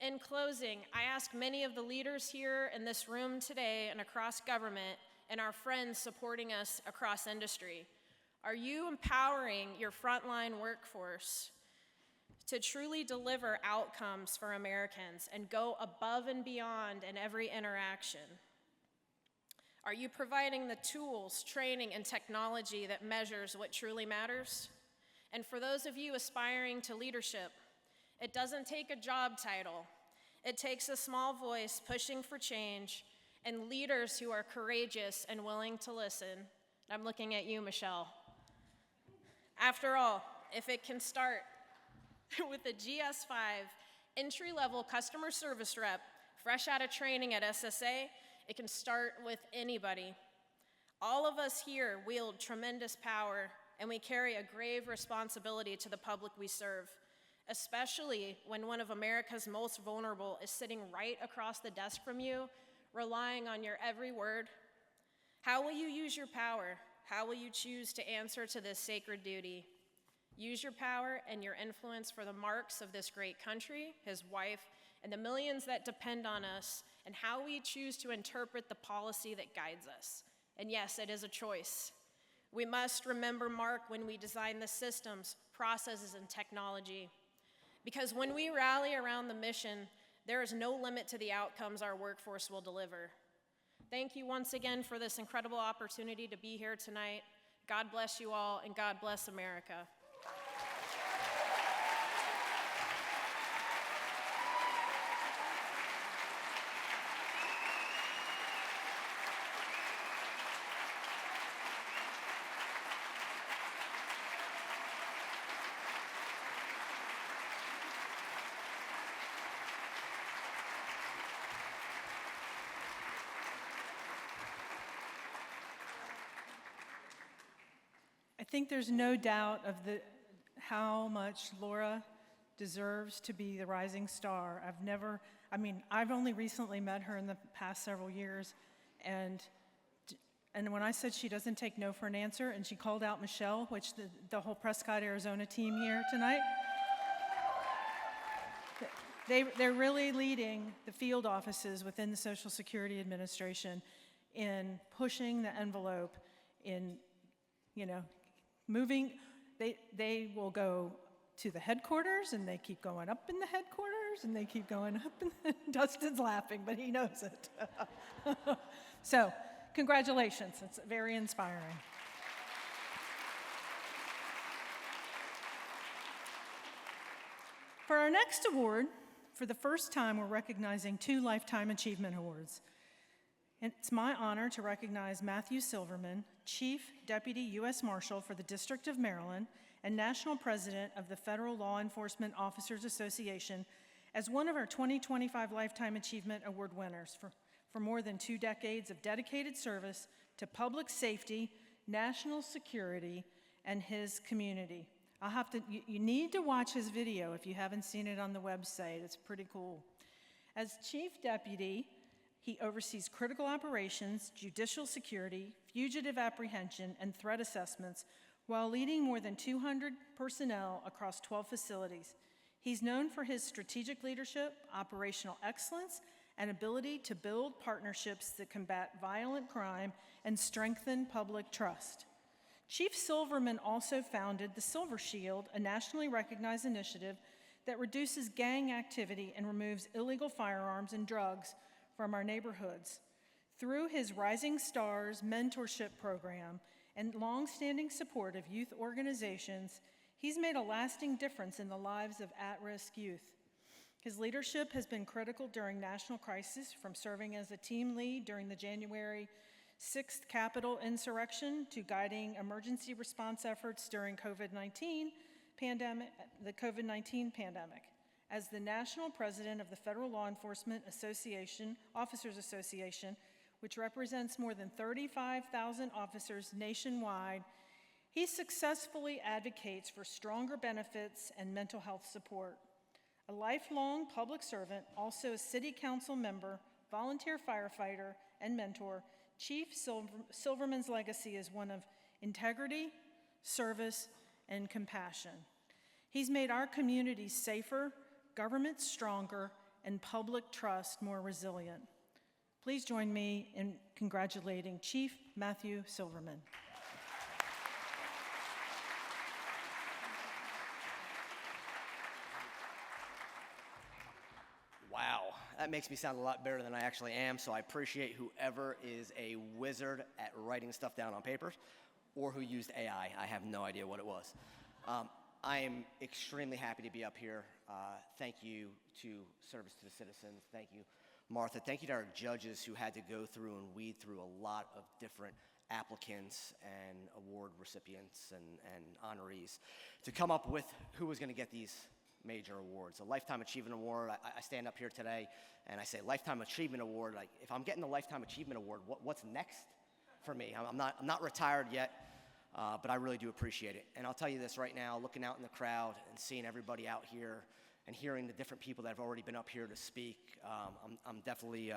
In closing, I ask many of the leaders here in this room today and across government and our friends supporting us across industry, are you empowering your frontline workforce to truly deliver outcomes for Americans and go above and beyond in every interaction? Are you providing the tools, training, and technology that measures what truly matters? And for those of you aspiring to leadership, it doesn't take a job title. It takes a small voice pushing for change and leaders who are courageous and willing to listen. I'm looking at you, Michelle. After all, if it can start with a GS5 entry-level customer service rep, fresh out of training at SSA, it can start with anybody. All of us here wield tremendous power, and we carry a grave responsibility to the public we serve, especially when one of America's most vulnerable is sitting right across the desk from you, relying on your every word. How will you use your power? How will you choose to answer to this sacred duty? Use your power and your influence for the marks of this great country, his wife, and the millions that depend on us, and how we choose to interpret the policy that guides us. And yes, it is a choice. We must remember Mark when we design the systems, processes, and technology. Because when we rally around the mission, there is no limit to the outcomes our workforce will deliver. Thank you once again for this incredible opportunity to be here tonight. God bless you all, and God bless America. I think there's no doubt of how much Laura deserves to be the rising star. I've only recently met her in the past several years, and when I said she doesn't take no for an answer, and she called out Michelle, which the whole Prescott, Arizona team here tonight, they're really leading the field offices within the Social Security Administration in pushing the envelope in, moving. They will go to the headquarters, and they keep going up in the headquarters, and they keep going up in Dustin's laughing, but he knows it. So, congratulations. It's very inspiring. For our next award, for the first time, we're recognizing 2 Lifetime Achievement Awards. It's my honor to recognize Mathew Silverman, Chief Deputy U.S. Marshal for the District of Maryland and National President of the Federal Law Enforcement Officers Association, as one of our 2025 Lifetime Achievement Award winners for more than 2 decades of dedicated service to public safety, national security, and his community. You need to watch his video if you haven't seen it on the website. It's pretty cool. As Chief Deputy, he oversees critical operations, judicial security, fugitive apprehension, and threat assessments while leading more than 200 personnel across 12 facilities. He's known for his strategic leadership, operational excellence, and ability to build partnerships that combat violent crime and strengthen public trust. Chief Silverman also founded the Silver Shield, a nationally recognized initiative that reduces gang activity and removes illegal firearms and drugs from our neighborhoods. Through his Rising Stars mentorship program and longstanding support of youth organizations, he's made a lasting difference in the lives of at-risk youth. His leadership has been critical during national crisis, from serving as a team lead during the January 6th Capitol insurrection to guiding emergency response efforts during the COVID-19 pandemic. As the national president of the Federal Law Enforcement Officers Association, which represents more than 35,000 officers nationwide, he successfully advocates for stronger benefits and mental health support. A lifelong public servant, also a city council member, volunteer firefighter, and mentor, Chief Silverman's legacy is one of integrity, service, and compassion. He's made our communities safer, government stronger, and public trust more resilient. Please join me in congratulating Chief Mathew Silverman. Wow, That makes me sound a lot better than I actually am, so I appreciate whoever is a wizard at writing stuff down on paper or who used AI. I have no idea what it was. I am extremely happy to be up here. Thank you to Service to the Citizens. Thank you, Martha. Thank you to our judges who had to go through and weed through a lot of different applicants and award recipients and honorees to come up with who was going to get these major awards. A Lifetime Achievement Award, I stand up here today and I say Lifetime Achievement Award. Like, if I'm getting the Lifetime Achievement Award, what's next for me? I'm not retired yet, but I really do appreciate it. And I'll tell you this right now, looking out in the crowd and seeing everybody out here and hearing the different people that have already been up here to speak, I'm definitely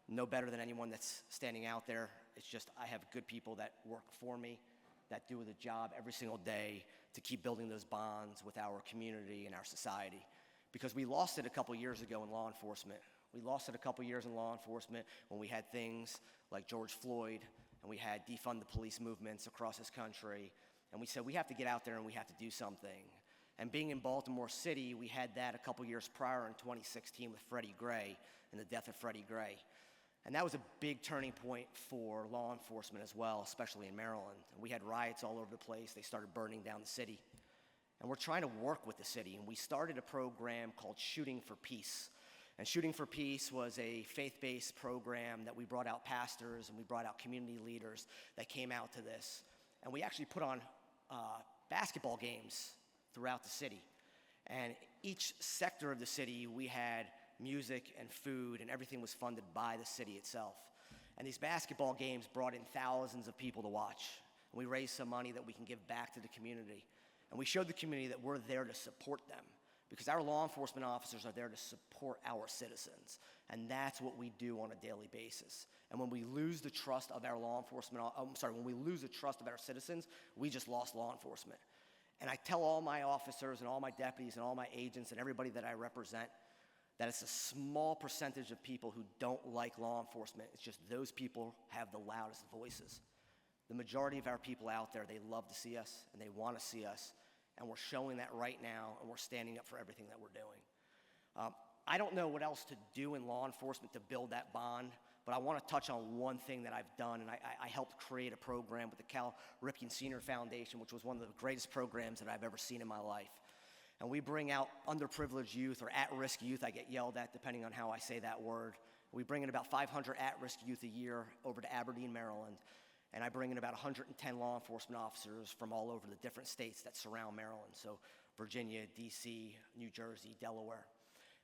no better than anyone that's standing out there. It's just I have good people that work for me, that do the job every single day to keep building those bonds with our community and our society. Because we lost it a couple years ago in law enforcement. We lost it a couple years in law enforcement when we had things like George Floyd, and we had defund the police movements across this country. And we said, we have to get out there and we have to do something. And being in Baltimore City, we had that a couple years prior in 2016 with Freddie Gray and the death of Freddie Gray. And that was a big turning point for law enforcement as well, especially in Maryland. And we had riots all over the place. They started burning down the city. And we're trying to work with the city. And we started a program called Shooting for Peace. And Shooting for Peace was a faith-based program that we brought out pastors and we brought out community leaders that came out to this. And we actually put on basketball games throughout the city. And each sector of the city, we had music and food, and everything was funded by the city itself. And these basketball games brought in thousands of people to watch. And we raised some money that we can give back to the community. And we showed the community that we're there to support them, because our law enforcement officers are there to support our citizens. And that's what we do on a daily basis. And when we lose the trust of our when we lose the trust of our citizens, we just lost law enforcement. And I tell all my officers and all my deputies and all my agents and everybody that I represent that it's a small percentage of people who don't like law enforcement. It's just those people have the loudest voices. The majority of our people out there, they love to see us and they want to see us. And we're showing that right now, and we're standing up for everything that we're doing. I don't know what else to do in law enforcement to build that bond, but I want to touch on one thing that I've done, and I helped create a program with the Cal Ripken Senior Foundation, which was one of the greatest programs that I've ever seen in my life. And we bring out underprivileged youth or at-risk youth. I get yelled at depending on how I say that word. We bring in about 500 at-risk youth a year over to Aberdeen, Maryland. And I bring in about 110 law enforcement officers from all over the different states that surround Maryland. So Virginia, DC, New Jersey, Delaware.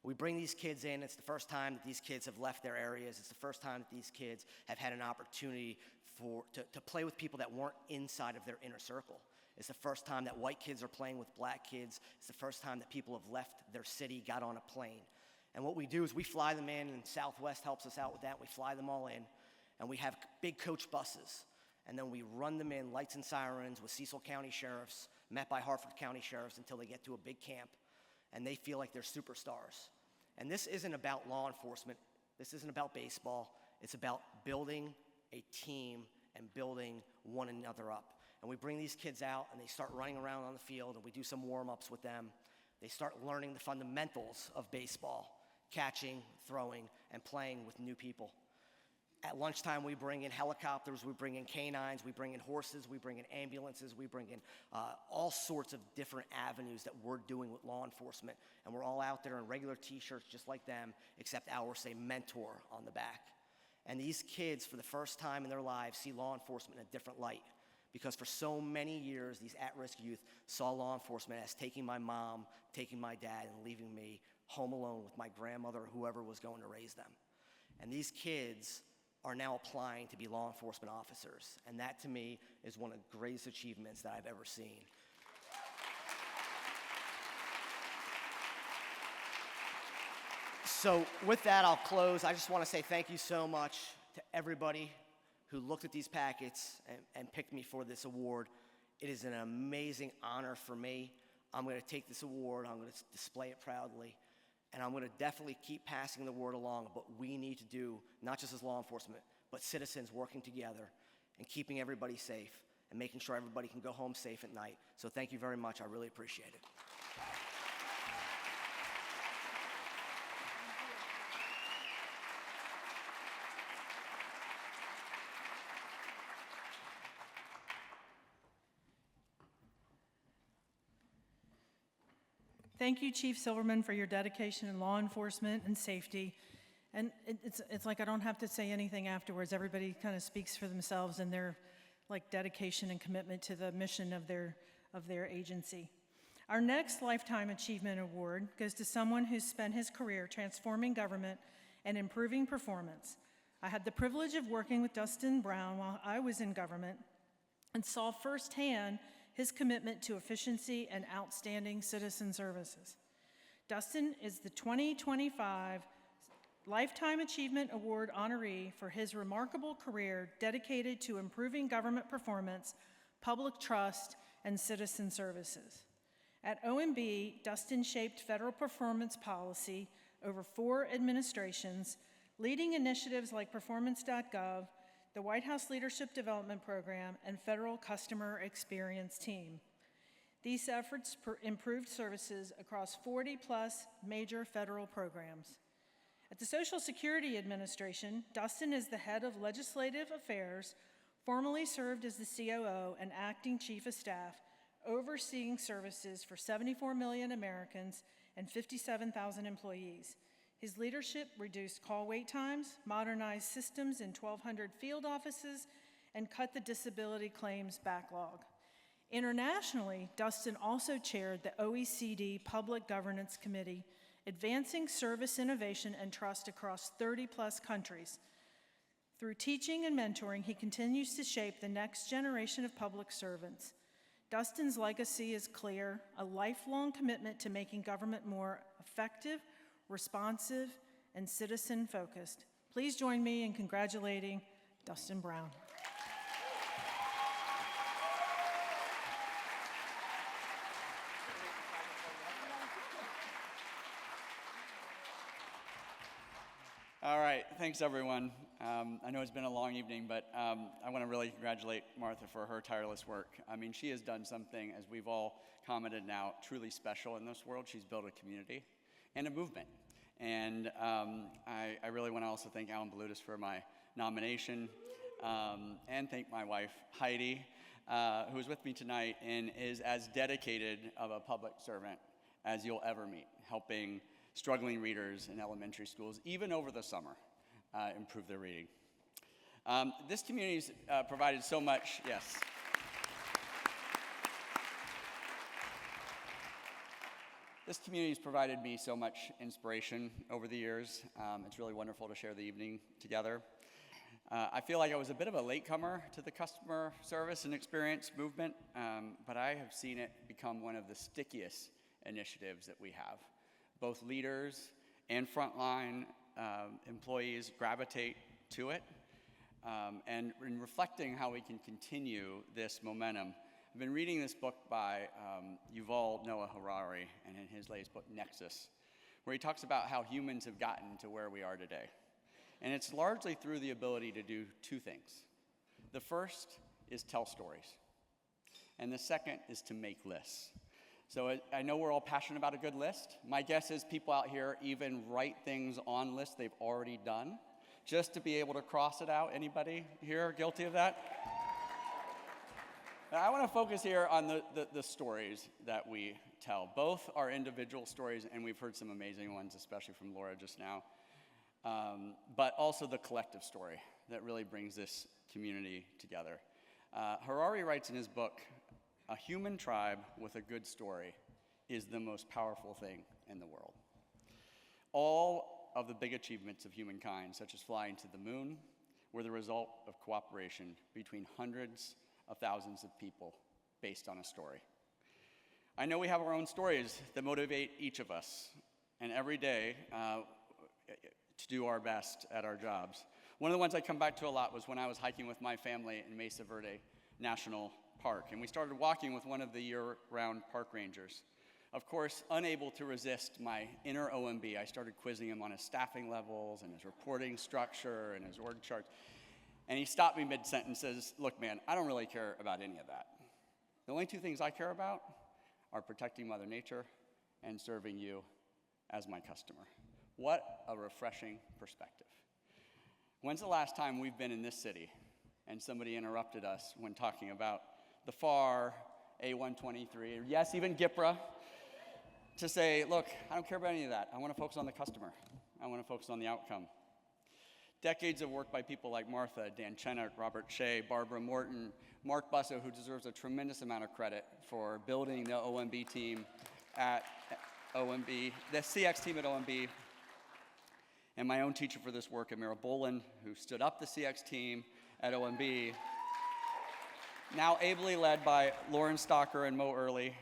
We bring these kids in. It's the first time that these kids have left their areas. It's the first time that these kids have had an opportunity to play with people that weren't inside of their inner circle. It's the first time that white kids are playing with black kids. It's the first time that people have left their city, got on a plane. And what we do is we fly them in, and Southwest helps us out with that. We fly them all in, and we have big coach buses. And then we run them in, lights and sirens, with Cecil County sheriffs, met by Harford County sheriffs, until they get to a big camp, and they feel like they're superstars. And this isn't about law enforcement. This isn't about baseball. It's about building a team and building one another up. And we bring these kids out, and they start running around on the field, and we do some warm-ups with them. They start learning the fundamentals of baseball, catching, throwing, and playing with new people. At lunchtime, we bring in helicopters, we bring in canines, we bring in horses, we bring in ambulances, we bring in all sorts of different avenues that we're doing with law enforcement. And we're all out there in regular t-shirts just like them, except ours say mentor on the back. And these kids, for the first time in their lives, see law enforcement in a different light. Because for so many years, these at-risk youth saw law enforcement as taking my mom, taking my dad, and leaving me home alone with my grandmother or whoever was going to raise them. And these kids are now applying to be law enforcement officers. And that, to me, is one of the greatest achievements that I've ever seen. So with that, I'll close. I just want to say thank you so much to everybody who looked at these packets and picked me for this award. It is an amazing honor for me. I'm going to take this award, I'm going to display it proudly, and I'm going to definitely keep passing the word along of what we need to do, not just as law enforcement, but citizens working together and keeping everybody safe and making sure everybody can go home safe at night. So thank you very much. I really appreciate it. Thank you, Chief Silverman, for your dedication in law enforcement and safety. And it's like I don't have to say anything afterwards. Everybody kind of speaks for themselves and their dedication and commitment to the mission of their agency. Our next Lifetime Achievement Award goes to someone who's spent his career transforming government and improving performance. I had the privilege of working with Dustin Brown while I was in government and saw firsthand his commitment to efficiency and outstanding citizen services. Dustin is the 2025 Lifetime Achievement Award honoree for his remarkable career dedicated to improving government performance, public trust, and citizen services. At OMB, Dustin shaped federal performance policy over 4 administrations, leading initiatives like Performance.gov, the White House Leadership Development Program, and Federal Customer Experience Team. These efforts improved services across 40-plus major federal programs. At the Social Security Administration, Dustin is the head of legislative affairs, formerly served as the COO and acting chief of staff, overseeing services for 74 million Americans and 57,000 employees. His leadership reduced call wait times, modernized systems in 1,200 field offices, and cut the disability claims backlog. Internationally, Dustin also chaired the OECD Public Governance Committee, advancing service innovation and trust across 30-plus countries. Through teaching and mentoring, he continues to shape the next generation of public servants. Dustin's legacy is clear, a lifelong commitment to making government more effective, responsive, and citizen-focused. Please join me in congratulating Dustin Brown. All right, thanks everyone. I know it's been a long evening, but I want to really congratulate Martha for her tireless work. I mean, she has done something, as we've all commented now, truly special in this world. She's built a community and a movement. And I really want to also thank Alan Balutis for my nomination and thank my wife, Heidi, who is with me tonight and is as dedicated of a public servant as you'll ever meet, helping struggling readers in elementary schools, even over the summer, improve their reading. This community's provided so much, yes. This community's provided me so much inspiration over the years. It's really wonderful to share the evening together. I feel like I was a bit of a latecomer to the customer service and experience movement, but I have seen it become one of the stickiest initiatives that we have. Both leaders and frontline employees gravitate to it. And in reflecting how we can continue this momentum, I've been reading this book by Yuval Noah Harari, and in his latest book, Nexus, where he talks about how humans have gotten to where we are today. And it's largely through the ability to do 2 things. The first is tell stories, and the second is to make lists. So I know we're all passionate about a good list. My guess is people out here even write things on lists they've already done, just to be able to cross it out. Anybody here guilty of that? I want to focus here on the stories that we tell. Both are individual stories, and we've heard some amazing ones, especially from Laura just now, but also the collective story that really brings this community together. Harari writes in his book, "A human tribe with a good story is the most powerful thing in the world." All of the big achievements of humankind, such as flying to the moon, were the result of cooperation between hundreds of thousands of people based on a story. I know we have our own stories that motivate each of us, and every day to do our best at our jobs. One of the ones I come back to a lot was when I was hiking with my family in Mesa Verde National Park, and we started walking with one of the year-round park rangers. Of course, unable to resist my inner OMB, I started quizzing him on his staffing levels and his reporting structure and his org charts. And he stopped me mid-sentence and says, "Look, man, I don't really care about any of that. The only 2 things I care about are protecting Mother Nature and serving you as my customer." What a refreshing perspective. When's the last time we've been in this city and somebody interrupted us when talking about the FAR, A123, or yes, even GIPRA, to say, look, I don't care about any of that. I want to focus on the customer. I want to focus on the outcome. Decades of work by people like Martha, Dan Chennock, Robert Shea, Barbara Morton, Mark Busso, who deserves a tremendous amount of credit for building the OMB team at OMB, the CX team at OMB, and my own teacher for this work, Amira Boland, who stood up the CX team at OMB, now ably led by Lauren Stocker and Mo Early.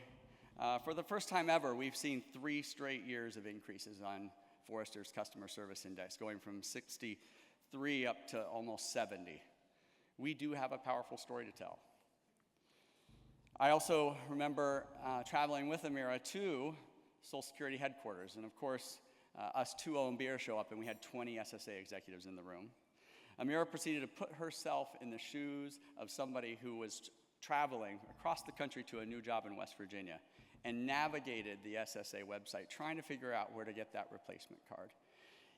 For the first time ever, we've seen 3 straight years of increases on Forrester's Customer Service Index, going from 63 up to almost 70. We do have a powerful story to tell. I also remember traveling with Amira to Social Security headquarters, and of course, us 2 OMBers show up, and we had 20 SSA executives in the room. Amira proceeded to put herself in the shoes of somebody who was traveling across the country to a new job in West Virginia and navigated the SSA website, trying to figure out where to get that replacement card.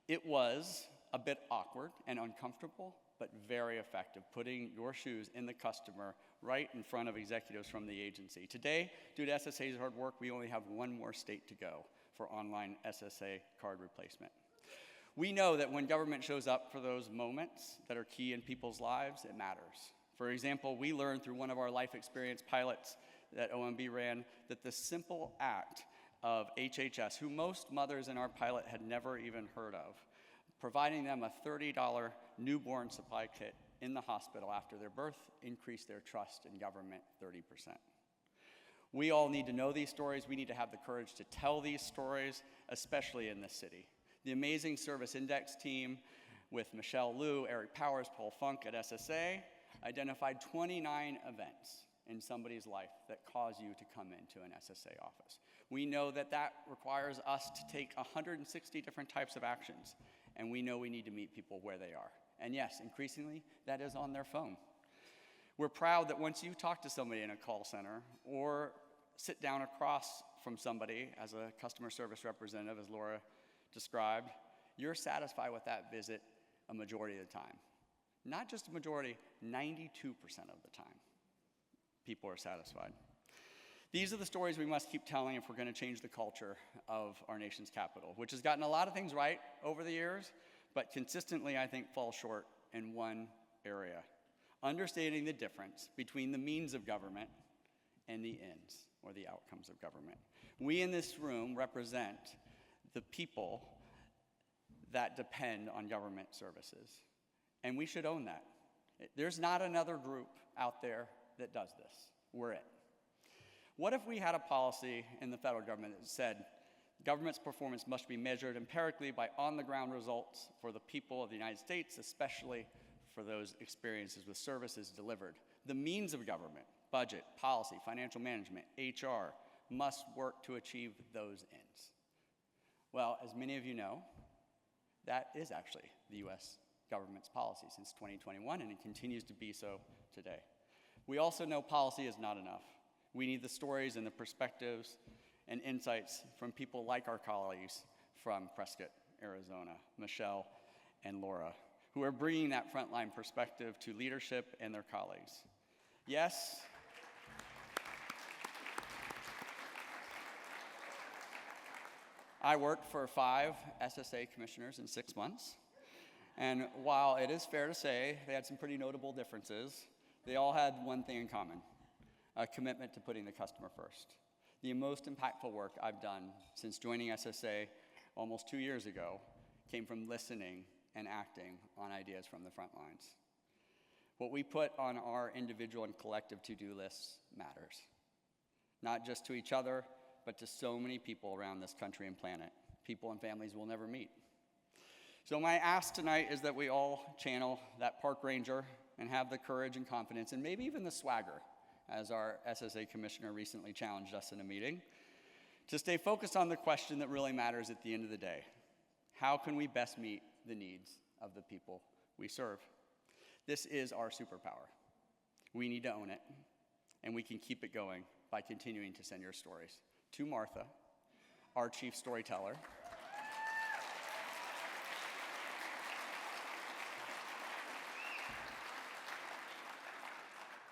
It was a bit awkward and uncomfortable, but very effective, putting your shoes in the customer right in front of executives from the agency. Today, due to SSA's hard work, we only have 1 more state to go for online SSA card replacement. We know that when government shows up for those moments that are key in people's lives, it matters. For example, we learned through one of our life experience pilots that OMB ran that the simple act of HHS, who most mothers in our pilot had never even heard of, providing them a $30 newborn supply kit in the hospital after their birth, increased their trust in government 30%. We all need to know these stories. We need to have the courage to tell these stories, especially in this city. The amazing Service Index team with Michelle Liu, Eric Powers, Paul Funk at SSA identified 29 events in somebody's life that cause you to come into an SSA office. We know that that requires us to take 160 different types of actions, and we know we need to meet people where they are. And yes, increasingly, that is on their phone. We're proud that once you talk to somebody in a call center or sit down across from somebody as a customer service representative, as Laura described, you're satisfied with that visit a majority of the time. Not just a majority, 92% of the time, people are satisfied. These are the stories we must keep telling if we're going to change the culture of our nation's capital, which has gotten a lot of things right over the years, but consistently, I think, falls short in one area: understanding the difference between the means of government and the ends, or the outcomes of government. We in this room represent the people that depend on government services, and we should own that. There's not another group out there that does this. We're it. What if we had a policy in the federal government that said government's performance must be measured empirically by on-the-ground results for the people of the United States, especially for those experiences with services delivered? The means of government, budget, policy, financial management, HR, must work to achieve those ends. Well, as many of you know, that is actually the U.S. government's policy since 2021, and it continues to be so today. We also know policy is not enough. We need the stories and the perspectives and insights from people like our colleagues from Prescott, Arizona, Michelle and Laura, who are bringing that frontline perspective to leadership and their colleagues. Yes, I worked for 5 SSA commissioners in 6 months, and while it is fair to say they had some pretty notable differences, they all had one thing in common: a commitment to putting the customer first. The most impactful work I've done since joining SSA almost 2 years ago came from listening and acting on ideas from the front lines. What we put on our individual and collective to-do lists matters, not just to each other, but to so many people around this country and planet, people and families we'll never meet. So my ask tonight is that we all channel that park ranger and have the courage and confidence, and maybe even the swagger, as our SSA commissioner recently challenged us in a meeting, to stay focused on the question that really matters at the end of the day: how can we best meet the needs of the people we serve? This is our superpower. We need to own it, and we can keep it going by continuing to send your stories to Martha, our chief storyteller.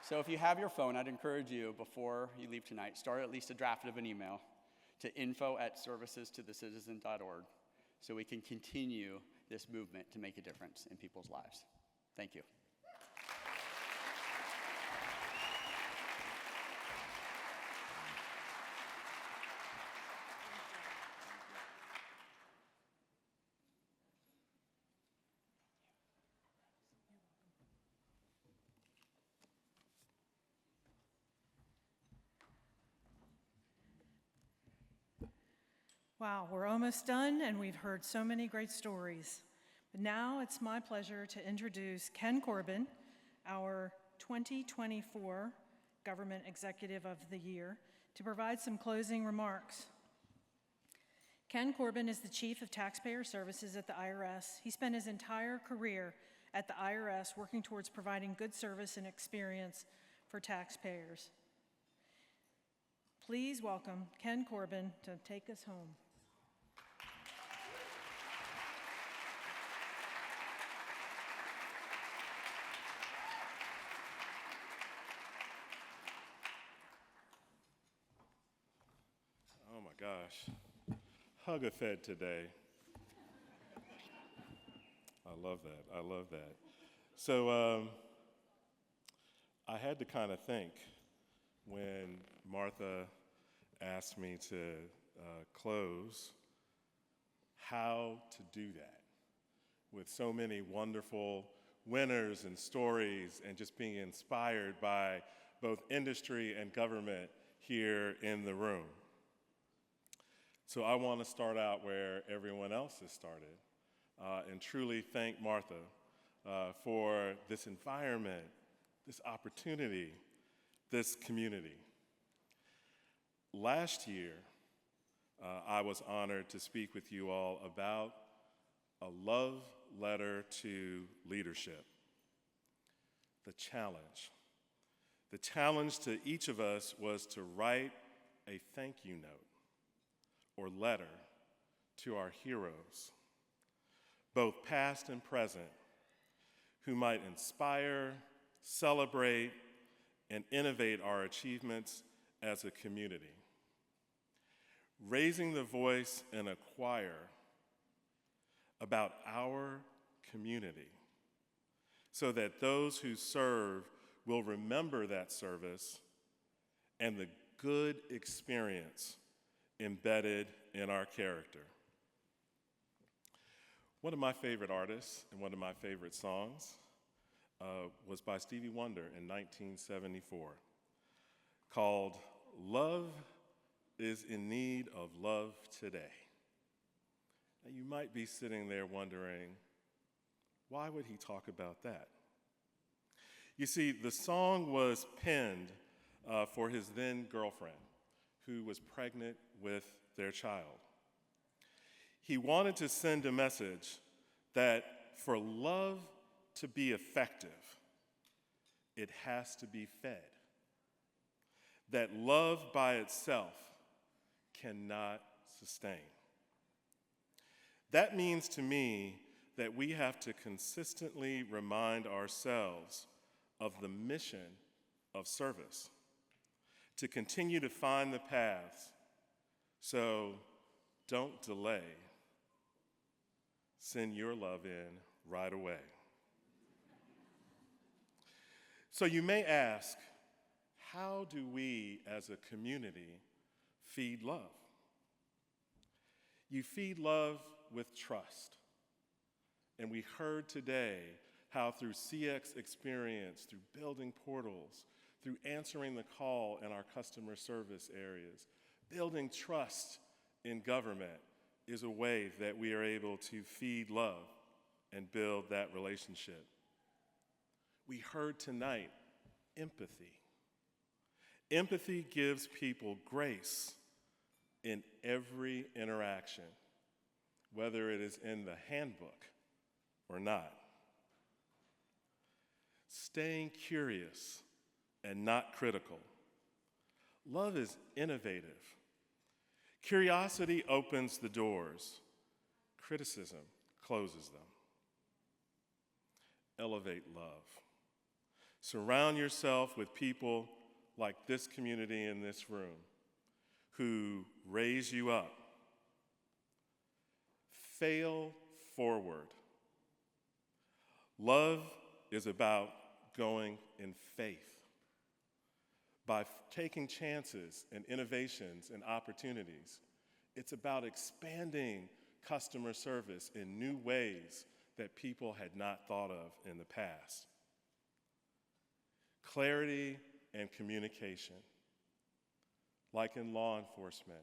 So if you have your phone, I'd encourage you, before you leave tonight, start at least a draft of an email to info@servicesToTheCitizen.org so we can continue this movement to make a difference in people's lives. Thank you. Wow, we're almost done, and we've heard so many great stories. But now it's my pleasure to introduce Ken Corbin, our 2024 Government Executive of the Year, to provide some closing remarks. Ken Corbin is the Chief of Taxpayer Services at the IRS. He spent his entire career at the IRS working towards providing good service and experience for taxpayers. Please welcome Ken Corbin to take us home. Oh my gosh, hug-a-fed today. I love that, I love that. So I had to kind of think when Martha asked me to close how to do that with so many wonderful winners and stories and just being inspired by both industry and government here in the room. So I want to start out where everyone else has started and truly thank Martha for this environment, this opportunity, this community. Last year, I was honored to speak with you all about a love letter to leadership. The challenge. The challenge to each of us was to write a thank you note or letter to our heroes, both past and present, who might inspire, celebrate, and innovate our achievements as a community. Raising the voice in a choir about our community so that those who serve will remember that service and the good experience embedded in our character. One of my favorite artists and one of my favorite songs was by Stevie Wonder in 1974 called Love is in Need of Love Today. Now you might be sitting there wondering, why would he talk about that? You see, the song was penned for his then girlfriend, who was pregnant with their child. He wanted to send a message that for love to be effective, it has to be fed. That love by itself cannot sustain. That means to me that we have to consistently remind ourselves of the mission of service, to continue to find the paths. So don't delay. Send your love in right away. So you may ask, how do we as a community feed love? You feed love with trust. And we heard today how through CX experience, through building portals, through answering the call in our customer service areas, building trust in government is a way that we are able to feed love and build that relationship. We heard tonight empathy. Empathy gives people grace in every interaction, whether it is in the handbook or not. Staying curious and not critical. Love is innovative. Curiosity opens the doors. Criticism closes them. Elevate love. Surround yourself with people like this community in this room who raise you up. Fail forward. Love is about going in faith. By taking chances and innovations and opportunities, it's about expanding customer service in new ways that people had not thought of in the past. Clarity and communication, like in law enforcement,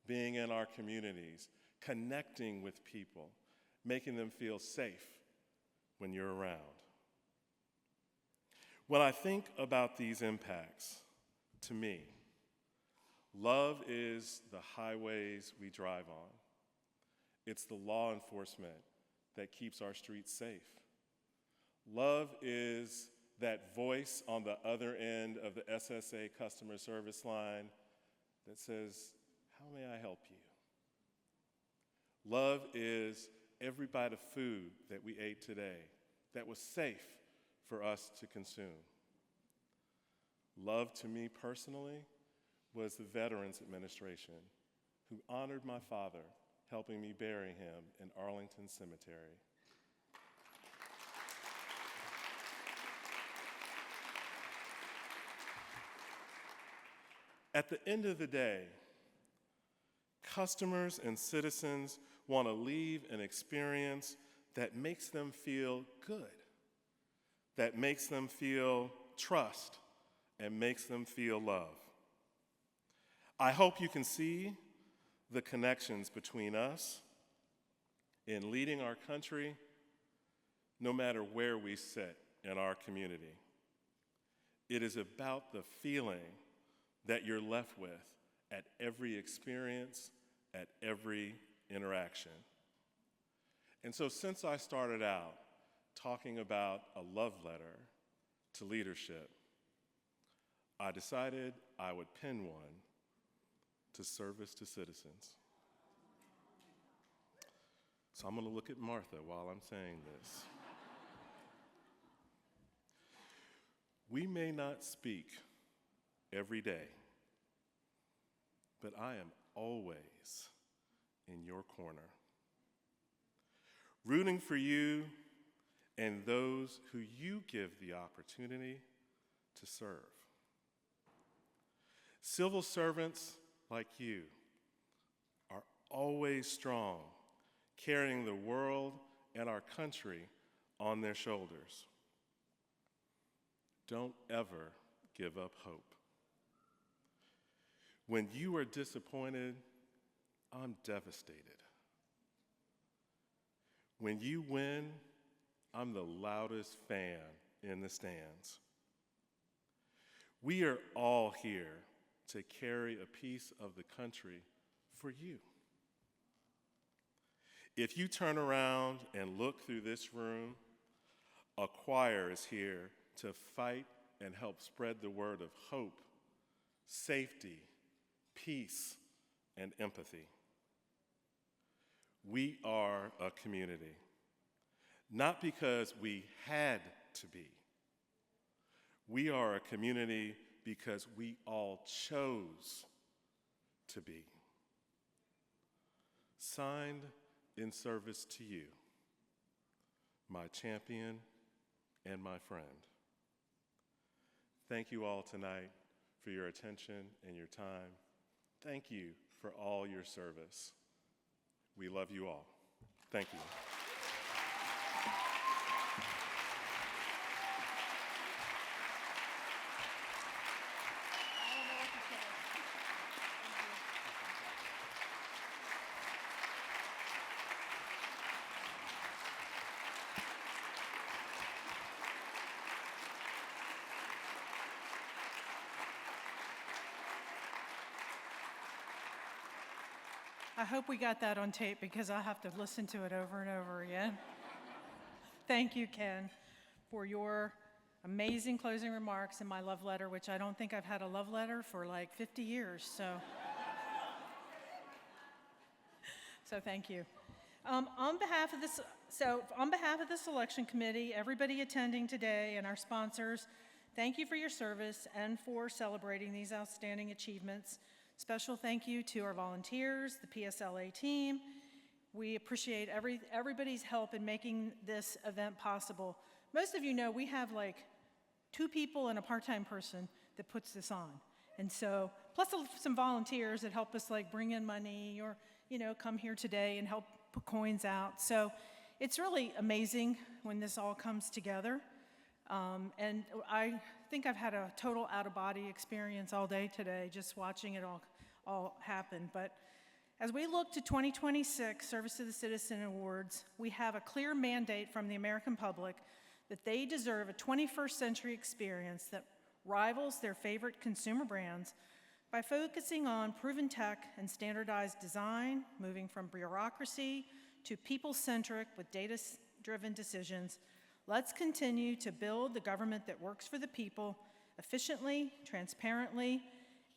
being in our communities, connecting with people, making them feel safe when you're around. When I think about these impacts, to me, love is the highways we drive on. It's the law enforcement that keeps our streets safe. Love is that voice on the other end of the SSA customer service line that says, "How may I help you?" Love is every bite of food that we ate today that was safe for us to consume. Love to me personally was the Veterans Administration, who honored my father, helping me bury him in Arlington Cemetery. At the end of the day, customers and citizens want to leave an experience that makes them feel good, that makes them feel trust, and makes them feel love. I hope you can see the connections between us in leading our country, no matter where we sit in our community. It is about the feeling that you're left with at every experience, at every interaction. And so since I started out talking about a love letter to leadership, I decided I would pen one to service to citizens. So I'm going to look at Martha while I'm saying this. We may not speak every day, but I am always in your corner, rooting for you and those who you give the opportunity to serve. Civil servants like you are always strong, carrying the world and our country on their shoulders. Don't ever give up hope. When you are disappointed, I'm devastated. When you win, I'm the loudest fan in the stands. We are all here to carry a piece of the country for you. If you turn around and look through this room, a choir is here to fight and help spread the word of hope, safety, peace, and empathy. We are a community, not because we had to be. We are a community because we all chose to be. Signed in service to you, my champion and my friend. Thank you all tonight for your attention and your time. Thank you for all your service. We love you all. Thank you. I hope we got that on tape because I'll have to listen to it over and over again. Thank you, Ken, for your amazing closing remarks and my love letter, which I don't think I've had a love letter for like 50 years, so thank you. On behalf of the selection committee, everybody attending today, and our sponsors, thank you for your service and for celebrating these outstanding achievements Special thank you to our volunteers, the PSLA team. We appreciate everybody's help in making this event possible. Most of you know we have like 2 people and a part-time person that puts this on. And so, plus some volunteers that help us like bring in money or, come here today and help put coins out. So it's really amazing when this all comes together. And I think I've had a total out-of-body experience all day today, just watching it all happen. But as we look to 2026 Service to the Citizen Awards, we have a clear mandate from the American public that they deserve a 21st century experience that rivals their favorite consumer brands by focusing on proven tech and standardized design, moving from bureaucracy to people-centric with data-driven decisions. Let's continue to build the government that works for the people efficiently, transparently,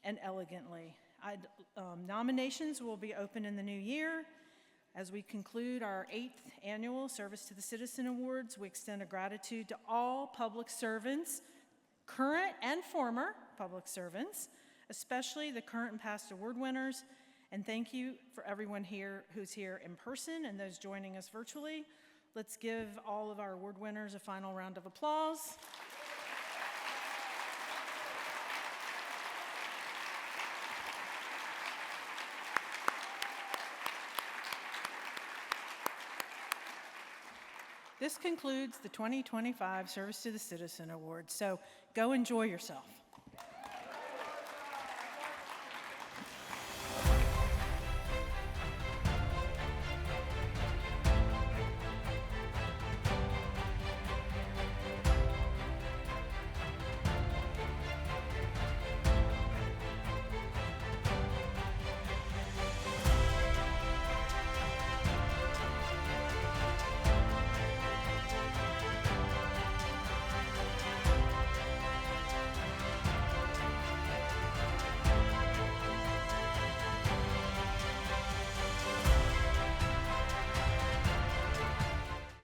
and elegantly. Nominations will be open in the new year. As we conclude our 8th annual Service to the Citizen Awards, we extend a gratitude to all public servants, current and former public servants, especially the current and past award winners. And thank you for everyone here who's here in person and those joining us virtually. Let's give all of our award winners a final round of applause. This concludes the 2025 Service to the Citizen Awards, so go enjoy yourself.